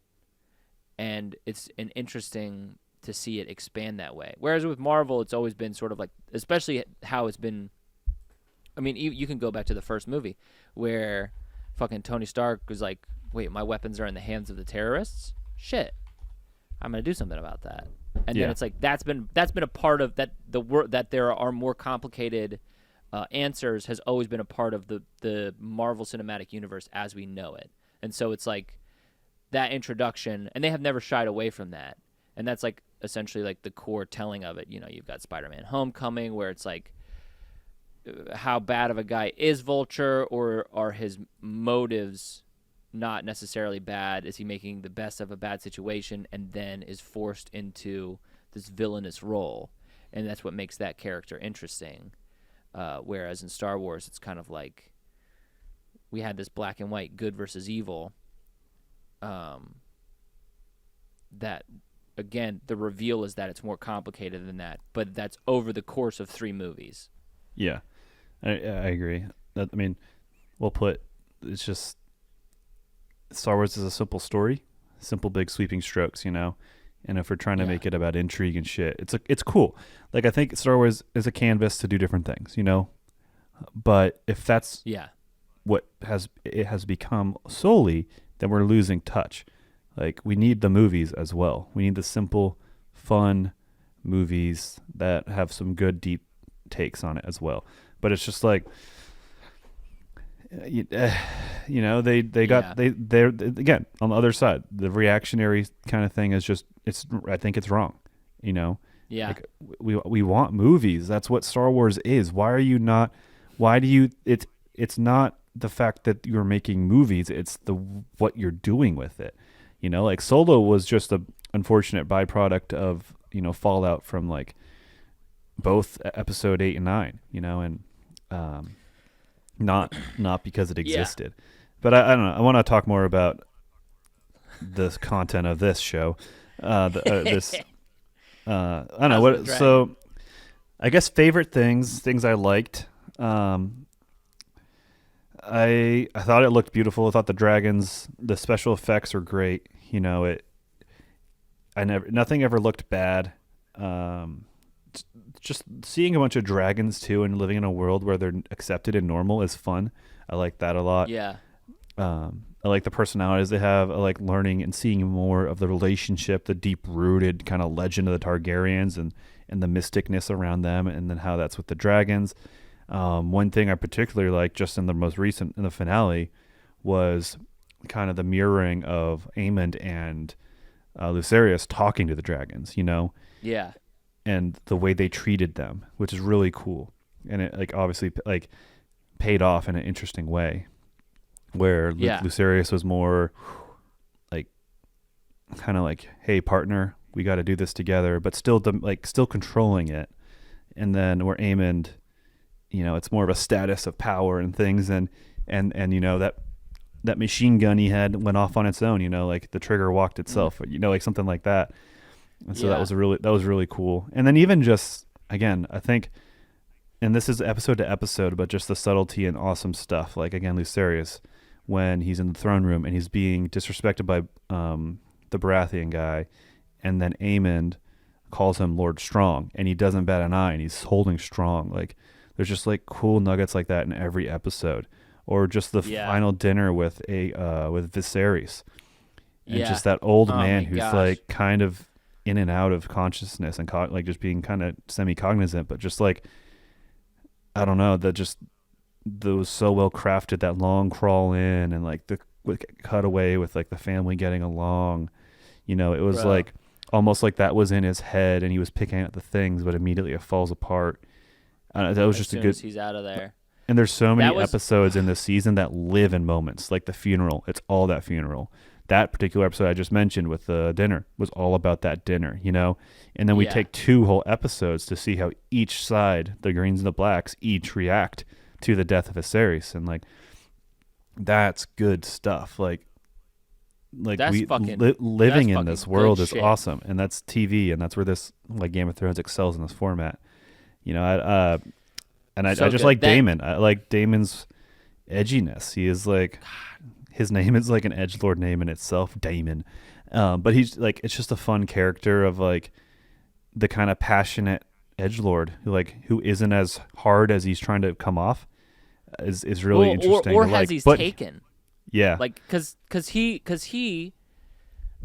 and it's an interesting to see it expand that way. Whereas with Marvel, it's always been sort of like, especially how it's been, I mean, you can go back to the first movie where fucking Tony Stark was like, wait, my weapons are in the hands of the terrorists? Shit. I'm going to do something about that. And then it's like, that's been a part of that, that there are more complicated answers has always been a part of the Marvel Cinematic Universe as we know it. And so it's like that introduction, and they have never shied away from that. And that's like essentially like the core telling of it. You know, you've got Spider-Man Homecoming, where it's like, how bad of a guy is Vulture, or are his motives not necessarily bad? Is he making the best of a bad situation and then is forced into this villainous role? And that's what makes that character interesting. Whereas in Star Wars, it's kind of like we had this black and white good versus evil. That, again, the reveal is that it's more complicated than that, but that's over the course of 3 movies. Yeah, I agree. I mean, well put. It's just Star Wars is a simple story, simple, big, sweeping strokes, you know. And if we're trying to make it about intrigue and shit, it's cool. Like, I think Star Wars is a canvas to do different things, you know. But if that's what it has become solely, then we're losing touch. Like, we need the movies as well. We need the simple, fun movies that have some good, deep takes on it as well. But it's just like, you know, they're again on the other side. The reactionary kind of thing is just, I think it's wrong, you know. Yeah. Like, we want movies. That's what Star Wars is. It's not the fact that you're making movies, it's what you're doing with it. You know, like Solo was just a unfortunate byproduct of, you know, fallout from like both episode 8 and 9, you know, and not because it existed. But I don't know. I want to talk more about the content of this show. I don't know what. So, I guess favorite things I liked. I thought it looked beautiful. I thought the special effects are great. You know, nothing ever looked bad. Just seeing a bunch of dragons too, and living in a world where they're accepted and normal is fun. I like that a lot. Yeah. I like the personalities they have. I like learning and seeing more of the relationship, the deep-rooted kind of legend of the Targaryens and the mysticness around them, and then how that's with the dragons. One thing I particularly liked just in the finale was kind of the mirroring of Aemond and Lucerius talking to the dragons, you know? Yeah. And the way they treated them, which is really cool. And it like obviously like paid off in an interesting way, where Lucerius was more like kind of like, hey partner, we got to do this together, but still still controlling it. And then where Aemond, it's more of a status of power and things, and that machine gun he had went off on its own, like the trigger walked itself, like something like that. And so that was really cool. And then even just, again, I think, and this is episode to episode, but just the subtlety and awesome stuff. Like, again, Lucerys, when he's in the throne room and he's being disrespected by the Baratheon guy, and then Aemond calls him Lord Strong, and he doesn't bat an eye, and he's holding strong. Like, there's just like cool nuggets like that in every episode. Or just the final dinner with Viserys, and just that old man who's like kind of in and out of consciousness and like just being kind of semi-cognizant, but just like, I don't know, that was so well crafted, that long crawl in and like the cutaway with like the family getting along, it was like almost like that was in his head and he was picking at the things, but immediately it falls apart. That was just a good. He's out of there. And there's so many episodes in this season that live in moments, like the funeral. It's all that funeral. That particular episode I just mentioned with the dinner was all about that dinner, And then we take 2 whole episodes to see how each side, the Greens and the Blacks, each react to the death of Viserys. And, like, that's good stuff. Like that's living in this world is shit. awesome. And that's TV, and that's where this, like, Game of Thrones excels in this format. And I just like Daemon. I like Daemon's edginess. He is like, his name is like an edgelord name in itself, Daemon. But he's like, it's just a fun character of like the kind of passionate edgelord who isn't as hard as he's trying to come off. Is really interesting. Or has he's taken. Yeah. Like, cause he,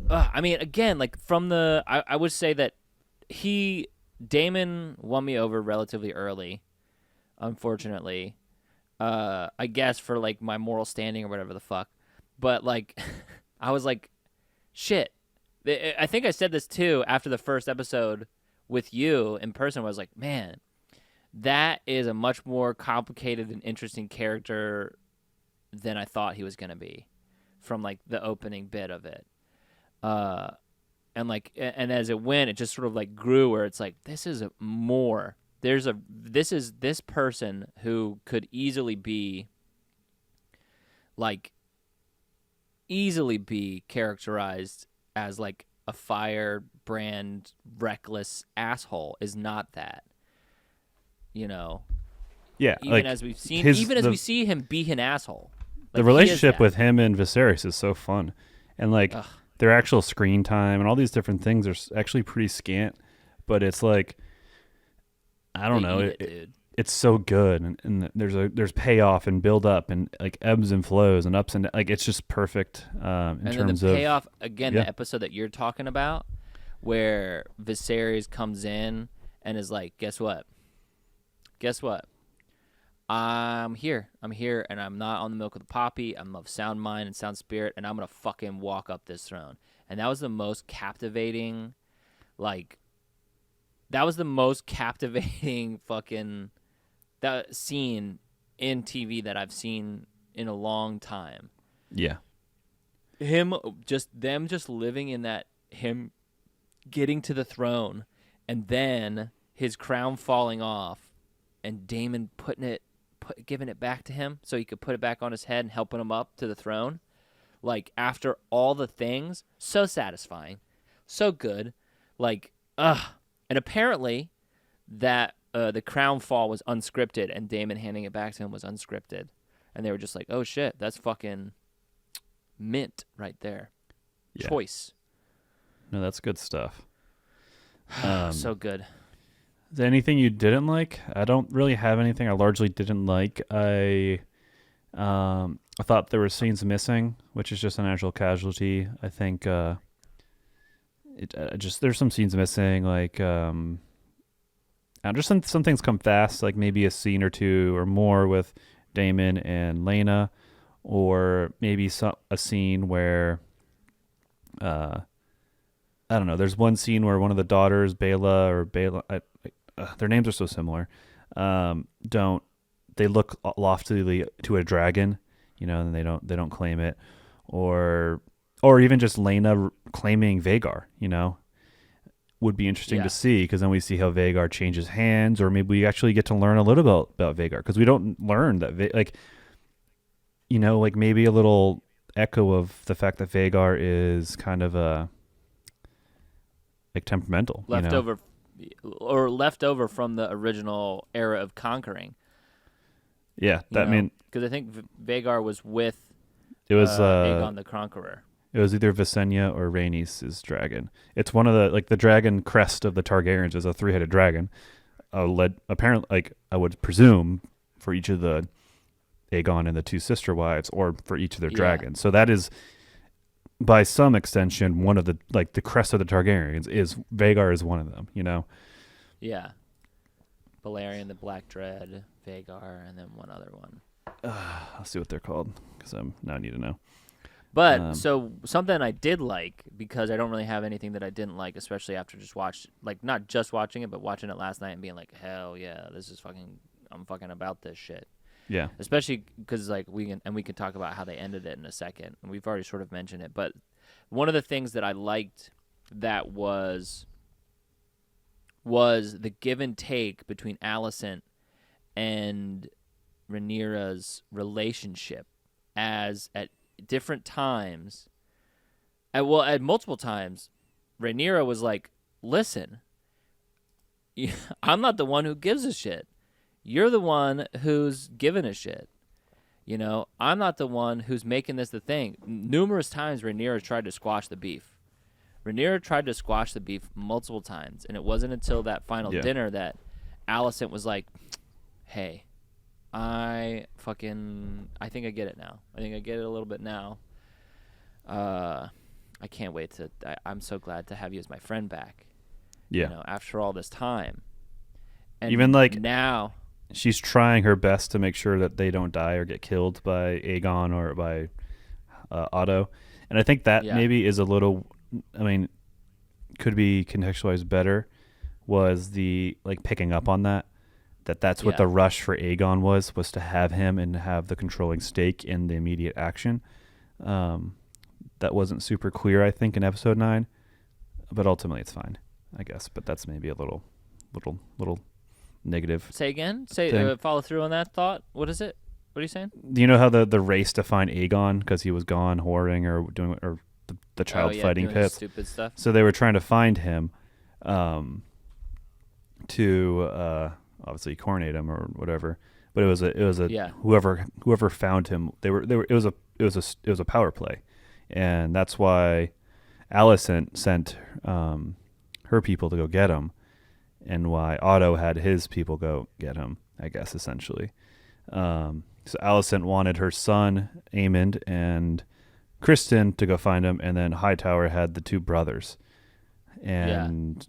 I mean, again, like I would say that Daemon won me over relatively early. Unfortunately, I guess for like my moral standing or whatever the fuck, but like, I was like, shit. I think I said this too after the first episode with you in person. Where I was like, man, that is a much more complicated and interesting character than I thought he was gonna be, from like the opening bit of it. And as it went, it just sort of like grew where it's like, this is more. This is this person who could easily be characterized as like a firebrand, reckless asshole is not that, Yeah. Even as we've seen, we see him be an asshole. Like, the relationship with him and Viserys is so fun, and like their actual screen time and all these different things are actually pretty scant, but it's like, I don't know. It's so good, and there's payoff and build up and like ebbs and flows and ups and like it's just perfect in terms of payoff. Again, the episode that you're talking about, where Viserys comes in and is like, "Guess what? I'm here, and I'm not on the milk of the poppy. I'm of sound mind and sound spirit, and I'm gonna fucking walk up this throne." And that was the most captivating, fucking that scene in TV that I've seen in a long time. Yeah. Them just living in that, him getting to the throne, and then his crown falling off, and Daemon giving it back to him so he could put it back on his head and helping him up to the throne. Like, after all the things, so satisfying, so good. And apparently that the crown fall was unscripted, and Daemon handing it back to him was unscripted. And they were just like, oh shit, that's fucking mint right there. Yeah. Choice. No, that's good stuff. So good. Is there anything you didn't like? I don't really have anything I largely didn't like. I thought there were scenes missing, which is just a natural casualty. I think there's some scenes missing, like just some things come fast, like maybe a scene or two or more with Daemon and Laena, or maybe a scene where I don't know. There's one scene where one of the daughters, Bela, their names are so similar. They look loftily to a dragon, and they don't claim it, or even just Laena claiming Vhagar, would be interesting Yeah. to see, because then we see how Vagar changes hands, or maybe we actually get to learn a little about Vagar, because we don't learn that like maybe a little echo of the fact that Vagar is kind of a like temperamental, leftover from the original era of conquering. Yeah, because I think Vagar was with it was Aegon the Conqueror. It was either Visenya or Rhaenys' dragon. It's one of the dragon crest of the Targaryens is a 3-headed dragon. Apparently, like I would presume, for each of the Aegon and the 2 sister wives, or for each of their dragons. So that is, by some extension, one of the crest of the Targaryens is Vagar is one of them. Yeah. Balerion, the Black Dread, Vagar, and then one other one. I'll see what they're called, because now I need to know. But so something I did like, because I don't really have anything that I didn't like, especially after not just watching it, but watching it last night and being like, hell yeah, I'm fucking about this shit. Yeah. Especially because we can talk about how they ended it in a second, and we've already sort of mentioned it. But one of the things that I liked that was the give and take between Alicent and Rhaenyra's relationship, as at different times, at multiple times, Rhaenyra was like, listen, I'm not the one who gives a shit. You're the one who's giving a shit. I'm not the one who's making this the thing. Numerous times Rhaenyra tried to squash the beef. Rhaenyra tried to squash the beef multiple times, and it wasn't until that final dinner that Alicent was like, hey, I think I get it now. I think I get it a little bit now. I can't wait I'm so glad to have you as my friend back. Yeah. After all this time. And even now, she's trying her best to make sure that they don't die or get killed by Aegon or by Otto. And I think that maybe is a little, could be contextualized better, was the picking up on that's what the rush for Aegon was to have him and have the controlling stake in the immediate action. That wasn't super clear, I think, in episode 9, but ultimately it's fine, I guess. But that's maybe a little negative. Say again? Follow through on that thought. What is it? What are you saying? Do you know how the race to find Aegon, because he was gone whoring or doing the child fighting doing pits? Stupid stuff. So they were trying to find him, to obviously coronate him or whatever. But it was a whoever found him. It was a power play, and that's why Alicent sent her people to go get him, and why Otto had his people go get him, I guess, essentially. So Alicent wanted her son, Aemond, and Kristen to go find him, and then Hightower had the 2 brothers. And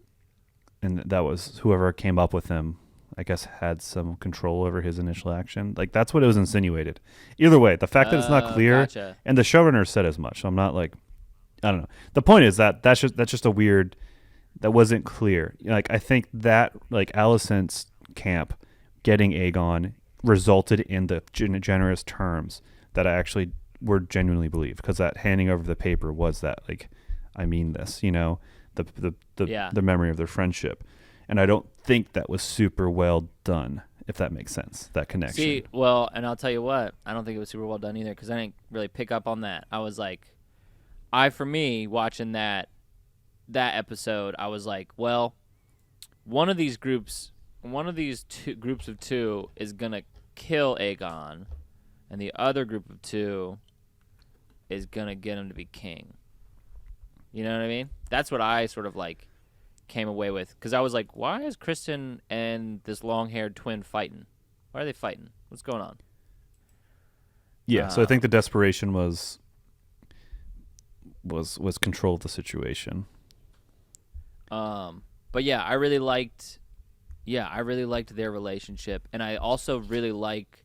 that was whoever came up with him, I guess, had some control over his initial action. That's what it was insinuated. Either way, the fact that it's not clear, gotcha. and the showrunner said as much, so I'm not I don't know. The point is that's just a weird, that wasn't clear. I think that Alicent's camp getting Aegon resulted in the generous terms that I actually were genuinely believe, because that handing over the paper was that I mean this, the memory of their friendship. And I don't think that was super well done, if that makes sense, that connection. See, well, and I'll tell you what, I don't think it was super well done either, because I didn't really pick up on that. I was for me, watching that episode, I was like, well, one of these groups of 2 is going to kill Aegon, and the other group of 2 is going to get him to be king. You know what I mean? That's what I sort of came away with, because I was like, why is Kristen and this long-haired twin fighting? Why are they fighting? What's going on? Yeah, so I think the desperation was control of the situation. But yeah, I really liked their relationship, and I also really liked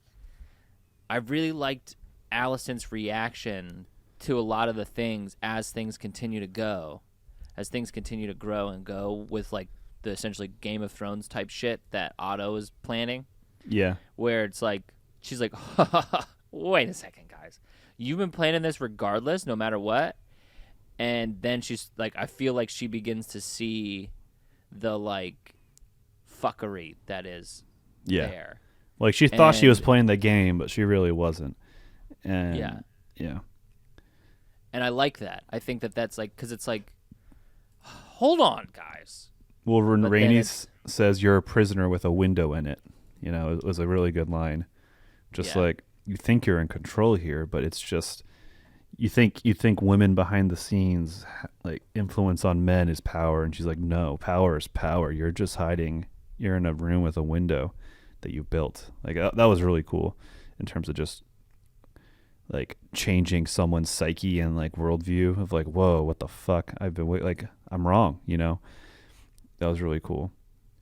Alicent's reaction to a lot of the things as things continue to go. As things continue to grow and go with the essentially Game of Thrones type shit that Otto is planning. Yeah. Where it's she's like, wait a second, guys. You've been planning this regardless, no matter what. And then she's I feel like she begins to see the like fuckery that is there. Like she thought she was And- playing the game, but she really wasn't. And Yeah. And I like that. I think that that's like, because it's like, hold on, guys. Well, when But then Rainey it's- says you're a prisoner with a window in it, you know, it was a really good line. Just Yeah. like, you think you're in control here, but it's just you think women behind the scenes like influence on men is power, and she's like, no, power is power. You're just hiding. You're in a room with a window that you built. Like that was really cool in terms of just like changing someone's psyche and like worldview of like, whoa, what the fuck? I've been like, I'm wrong, you know. That was really cool.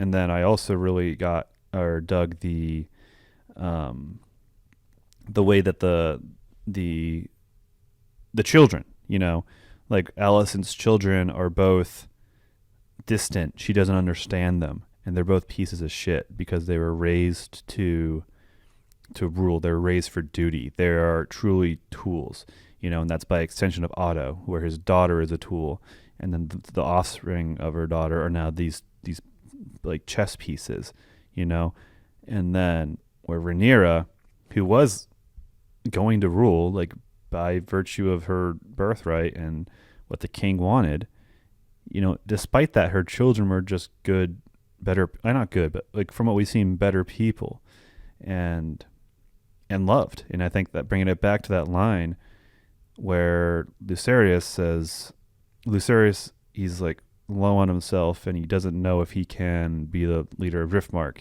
And then I also really dug the way that the children, you know, like Allison's children are both distant. She doesn't understand them, and they're both pieces of shit because they were raised to rule. They're raised for duty. They are truly tools, you know, and that's by extension of Otto, where his daughter is a tool, and then the offspring of her daughter are now these like chess pieces, you know. And then where Rhaenyra, who was going to rule like by virtue of her birthright and what the king wanted, you know, despite that, her children were just good, better, not good, but like from what we've seen, better people and loved. And I think that bringing it back to that line where Lucerys, he's like low on himself and he doesn't know if he can be the leader of Driftmark.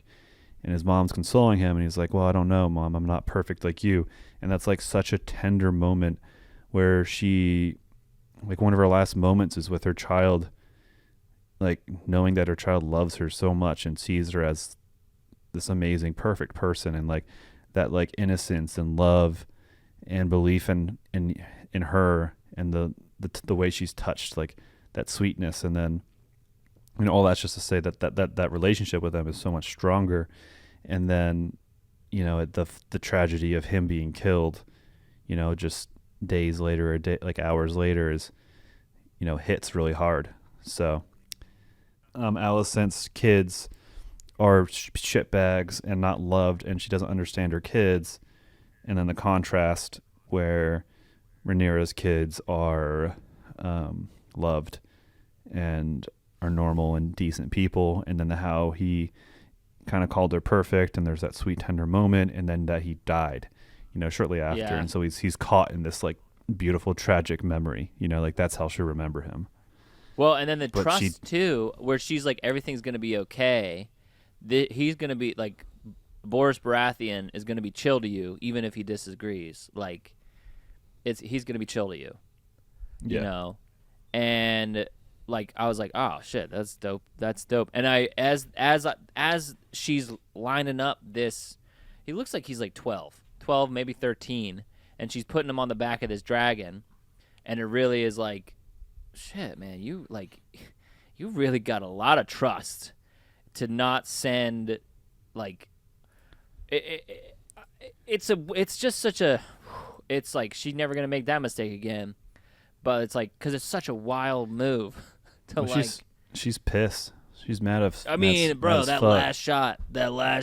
And his mom's consoling him, and he's like, well, I don't know, Mom. I'm not perfect like you. And that's like such a tender moment where she, like one of her last moments is with her child, like knowing that her child loves her so much and sees her as this amazing, perfect person. And like that like innocence and love and belief in her and the way she's touched, like that sweetness. And then, you know, all that's just to say that relationship with them is so much stronger. And then, you know, the tragedy of him being killed, you know, just days later or like hours later is, you know, hits really hard. So, Alicent's kids are shitbags and not loved, and she doesn't understand her kids. And then the contrast where Rhaenyra's kids are loved and are normal and decent people, and then how he kind of called her perfect, and there's that sweet tender moment, and then that he died, you know, shortly after. Yeah. And so he's caught in this like beautiful tragic memory, you know, like that's how she'll remember him. Well, and then the But trust too, where she's like, everything's gonna be okay. He's gonna be like, Boris Baratheon is gonna be chill to you, even if he disagrees. Like, he's gonna be chill to you, you know. And like, I was like, oh shit, that's dope. That's dope. And I, as she's lining up this, he looks like he's like 12, maybe 13, and she's putting him on the back of this dragon, and it really is like, shit, man, you really got a lot of trust to not send, like, it's just such a, it's like she's never gonna make that mistake again, but it's like, because it's such a wild move to Well, she's pissed. She's mad of. I mean, bro, that fuck. last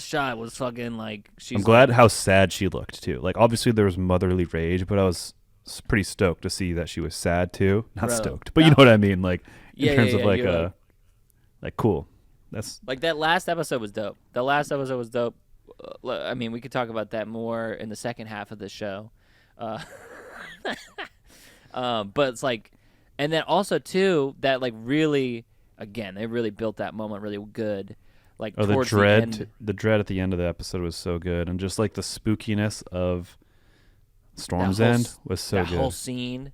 shot was fucking like. I'm glad how sad she looked too. Like obviously there was motherly rage, but I was pretty stoked to see that she was sad too. Not Bro, stoked, but you know what I mean. Like in terms of like you're like cool. That's like that last episode was dope. The last episode was dope. I mean, we could talk about that more in the second half of the show. But it's like, and then also too that like really, again, they really built that moment really good. Like the towards dread. the end. The dread at the end of the episode was so good, and just like the spookiness of Storm's End was so that good. whole scene.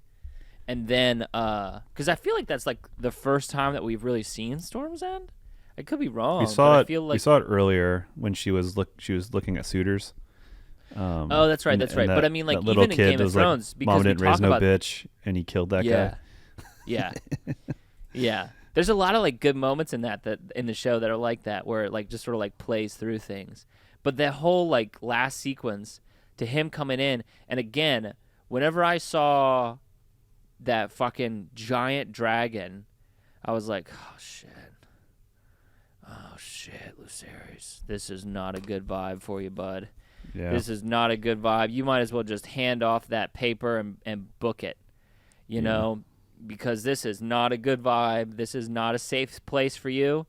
And then, because I feel like that's like the first time that we've really seen Storm's End. I could be wrong. We saw but it. I feel like, we saw it earlier when she was looking at suitors. oh, that's right. That's right. But I mean, like, that little even in kid Game of was Thrones, like, because Mom we didn't raise talk no about, bitch, and he killed that guy. Yeah, yeah. There's a lot of like good moments in that in the show that are like that, where it like just sort of like plays through things. But that whole like last sequence to him coming in, and again, whenever I saw that fucking giant dragon, I was like, oh shit. Viserys, this is not a good vibe for you, bud. Yeah. This is not a good vibe. You might as well just hand off that paper and book it, you know, because this is not a good vibe. This is not a safe place for you.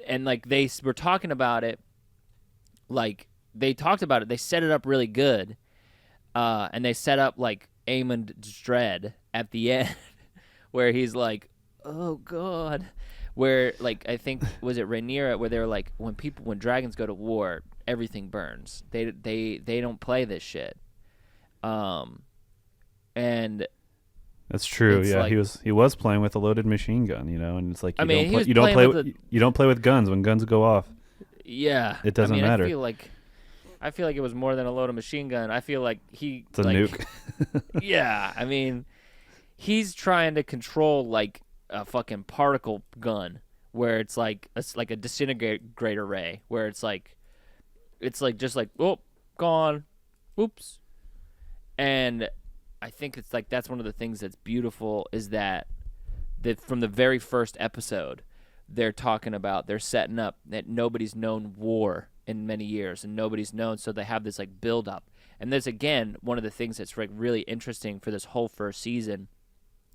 And, like, they were talking about it. Like, they talked about it. They set it up really good. And they set up, like, Aemon's dread at the end where he's like, oh, God. Where, like, I think, was it Rhaenyra, where they were like, when dragons go to war, everything burns. They don't play this shit. And that's true. it's Yeah, like- he was playing with a loaded machine gun, you know, and it's like I mean, he was you don't playing play with you don't play with guns when guns go off. yeah. It doesn't matter. I feel like it was more than a loaded machine gun. I feel like It's a like, nuke. Yeah, I mean, he's trying to control like a fucking particle gun, where it's like a disintegrator ray, where it's like just like, oh, gone, oops. And I think it's like that's one of the things that's beautiful is that from the very first episode, they're setting up that nobody's known war in many years, and nobody's known, so they have this like build up. And there's again one of the things that's like really interesting for this whole first season,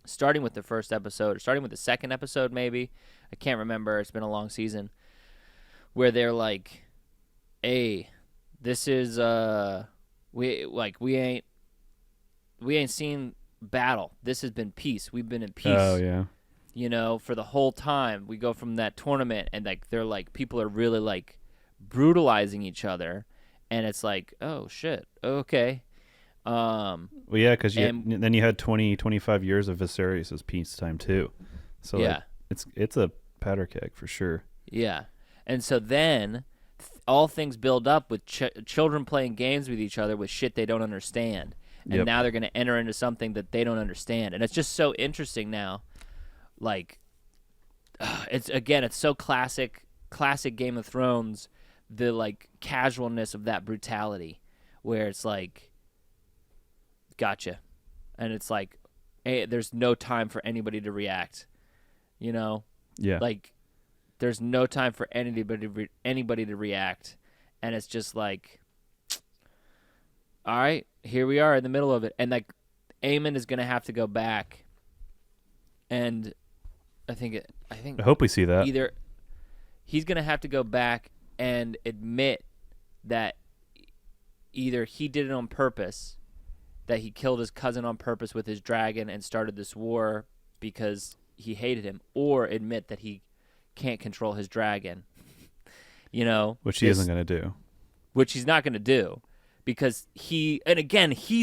starting with the first episode, or starting with the second episode maybe. I can't remember. It's been a long season. Where they're like, "Hey, this is we ain't seen battle. This has been peace. We've been in peace." Oh yeah. You know, for the whole time. We go from that tournament, and like they're like people are really like brutalizing each other, and it's like, oh shit, okay. Well, yeah, because then you had 25 years of Viserys' peacetime too. So yeah, like, it's a powder keg for sure. Yeah, and so then all things build up with children playing games with each other with shit they don't understand, and now they're going to enter into something that they don't understand, and it's just so interesting now. Like, it's so classic Game of Thrones, the like casualness of that brutality, where it's like, gotcha, and it's like, hey, there's no time for anybody to react, you know? Yeah. Like, there's no time for anybody to react, and it's just like, all right, here we are in the middle of it, and like, Aemon is gonna have to go back, and I hope we see that. Either he's gonna have to go back and admit that either he did it on purpose, that he killed his cousin on purpose with his dragon and started this war because he hated him, or admit that he can't control his dragon. You know, which he isn't gonna do. Which he's not gonna do, because he's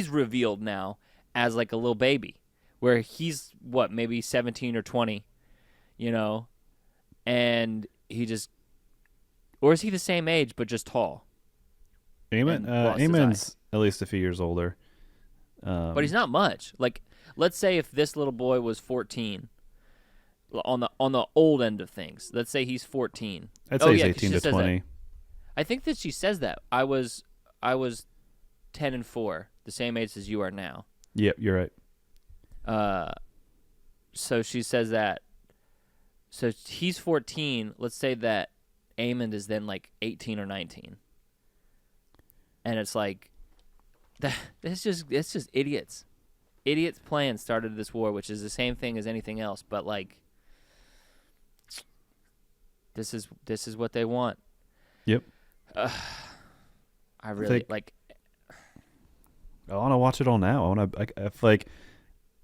revealed now as like a little baby, where he's maybe 17 or 20. You know, and he just, or is he the same age but just tall? Aemon's at least a few years older, but he's not much. Like, let's say if this little boy was 14, on the old end of things. Let's say he's 14. I'd say he's 18 to 20. I think that she says that I was 10 and 4, the same age as you are now. Yep, you're right. So she says that. So he's 14. Let's say that Aemon is then like 18 or 19, and it's like, it's just idiots. Idiots' plan started this war, which is the same thing as anything else. But like, this is what they want. Yep. I really like. I want to watch it all now. I want to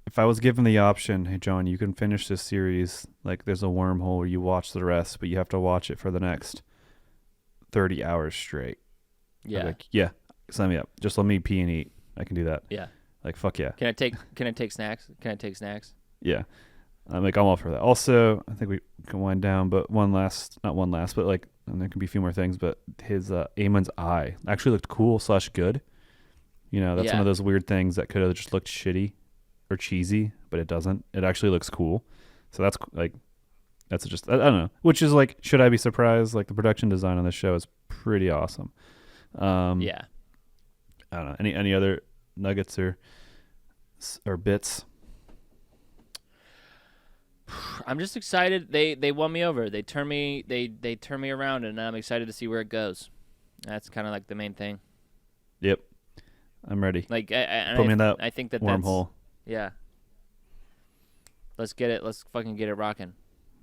if I was given the option, hey John, you can finish this series. Like, there's a wormhole where you watch the rest, but you have to watch it for the next 30 hours straight. Yeah. Like, yeah, sign me up. Just let me pee and eat. I can do that. Yeah. Like, fuck yeah. Can I take snacks? Can I take snacks? Yeah. I'm all for that. Also, I think we can wind down, but not one last, but like, and there can be a few more things, but his Aemon's eye actually looked cool / good. You know, that's one of those weird things that could have just looked shitty or cheesy, but it doesn't. It actually looks cool. So that's just, I don't know. Which is like, should I be surprised? Like, the production design on this show is pretty awesome. Yeah. I don't know. Any other nuggets or bits? I'm just excited. They won me over. They turn me around, and I'm excited to see where it goes. That's kind of like the main thing. Yep. I'm ready. Like, Put me in that I think that wormhole. Yeah. Let's get it. Let's fucking get it rocking.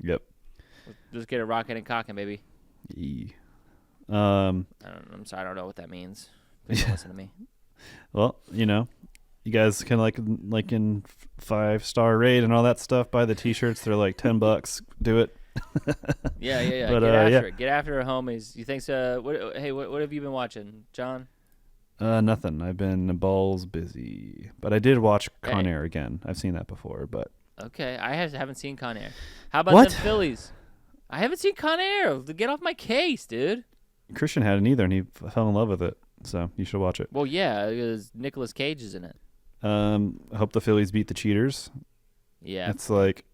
Yep. Let's get it rocking and cocking, baby. Yeah. I'm sorry. I don't know what that means. Please don't listen to me. Well, you guys can like in 5-star raid and all that stuff. Buy the T-shirts. They're like $10. Do it. Yeah. But, get after yeah. it. Get after it, homies. You think so? What have you been watching, John? Nothing. I've been balls busy, but I did watch Con Hey. Air again. I've seen that before, but Okay, I haven't seen Con Air. How about What? them Phillies? I haven't seen Con Air. Get off my case, dude. Christian hadn't either, and he fell in love with it. So you should watch it. Well, yeah, because Nicolas Cage is in it. I hope the Phillies beat the Cheaters. Yeah. It's like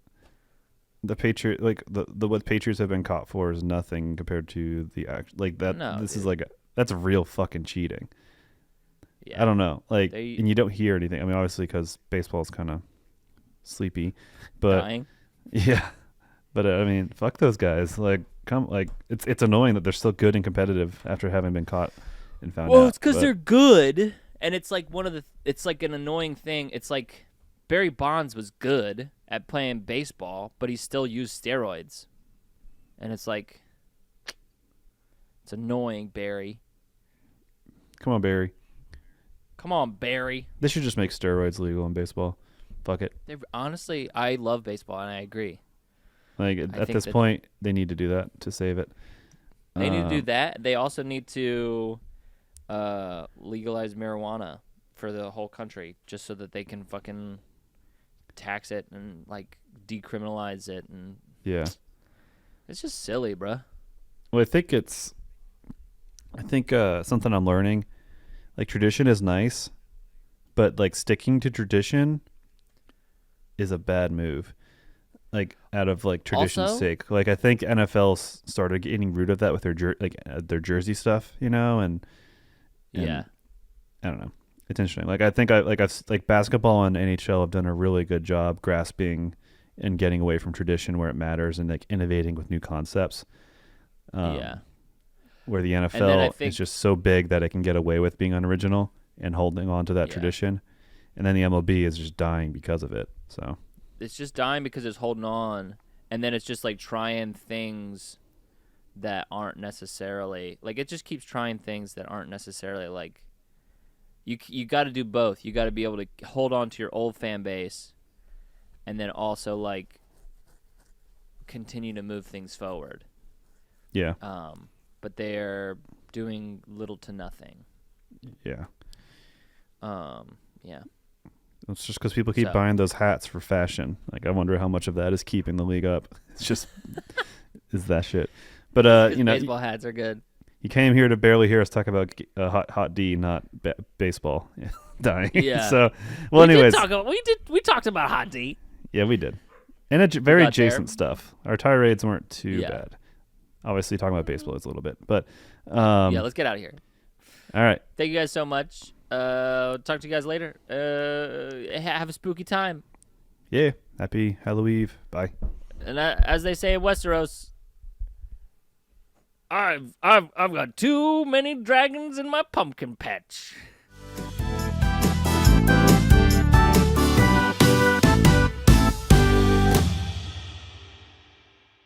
the Patriot, like the what Patriots have been caught for is nothing compared to the act. Like that. No, this is dude. like that's real fucking cheating. Yeah. I don't know. Like, They- and you don't hear anything. I mean, obviously, because baseball's kind of sleepy, but Dying. yeah. But I mean, fuck those guys. Like, it's annoying that they're still good and competitive after having been caught and found out. Well, it's because but- they're good, and it's like it's like an annoying thing. It's like Barry Bonds was good at playing baseball, but he still used steroids, and it's like it's annoying, Barry. Come on, Barry. Come on, Barry. They should just make steroids legal in baseball. Fuck it. Honestly, I love baseball, and I agree. Like I at think this that- point, they need to do that to save it. They need to do that. They also need to legalize marijuana for the whole country, just so that they can fucking tax it and like decriminalize it, and Yeah. it's just silly, bruh. Well, I think something I'm learning, like tradition is nice, but like sticking to tradition is a bad move. Like out of like tradition's Also- sake, like I think NFL started getting rid of that with their their jersey stuff, and Yeah. I don't know. It's interesting. Like I think I've basketball and NHL have done a really good job grasping and getting away from tradition where it matters and like innovating with new concepts. Yeah. Where the then I NFL think- is just so big that it can get away with being unoriginal and holding on to that Yeah. tradition, and then the MLB is just dying because of it. So It's just dying because it's holding on, and then it's just like trying things that aren't necessarily like it just keeps trying things that aren't necessarily like you got to do both. You got to be able to hold on to your old fan base, and then also like continue to move things forward. yeah, But they're doing little to nothing. yeah. Yeah. It's just because people keep So- buying those hats for fashion. Like I wonder how much of that is keeping the league up. It's just is that shit. But Baseball hats are good. you came here to barely hear us talk about hot D, not baseball dying. Yeah. So well, anyways, We talked about Hot D. yeah, we did, and very got there. adjacent stuff. Our tirades weren't too Yeah. bad. Obviously, talking about baseball is a little bit, but Yeah, let's get out of here. all right. Thank you guys so much. Talk to you guys later. Have a spooky time. Yeah, happy Halloween. Bye. And as they say in Westeros, I've got too many dragons in my pumpkin patch.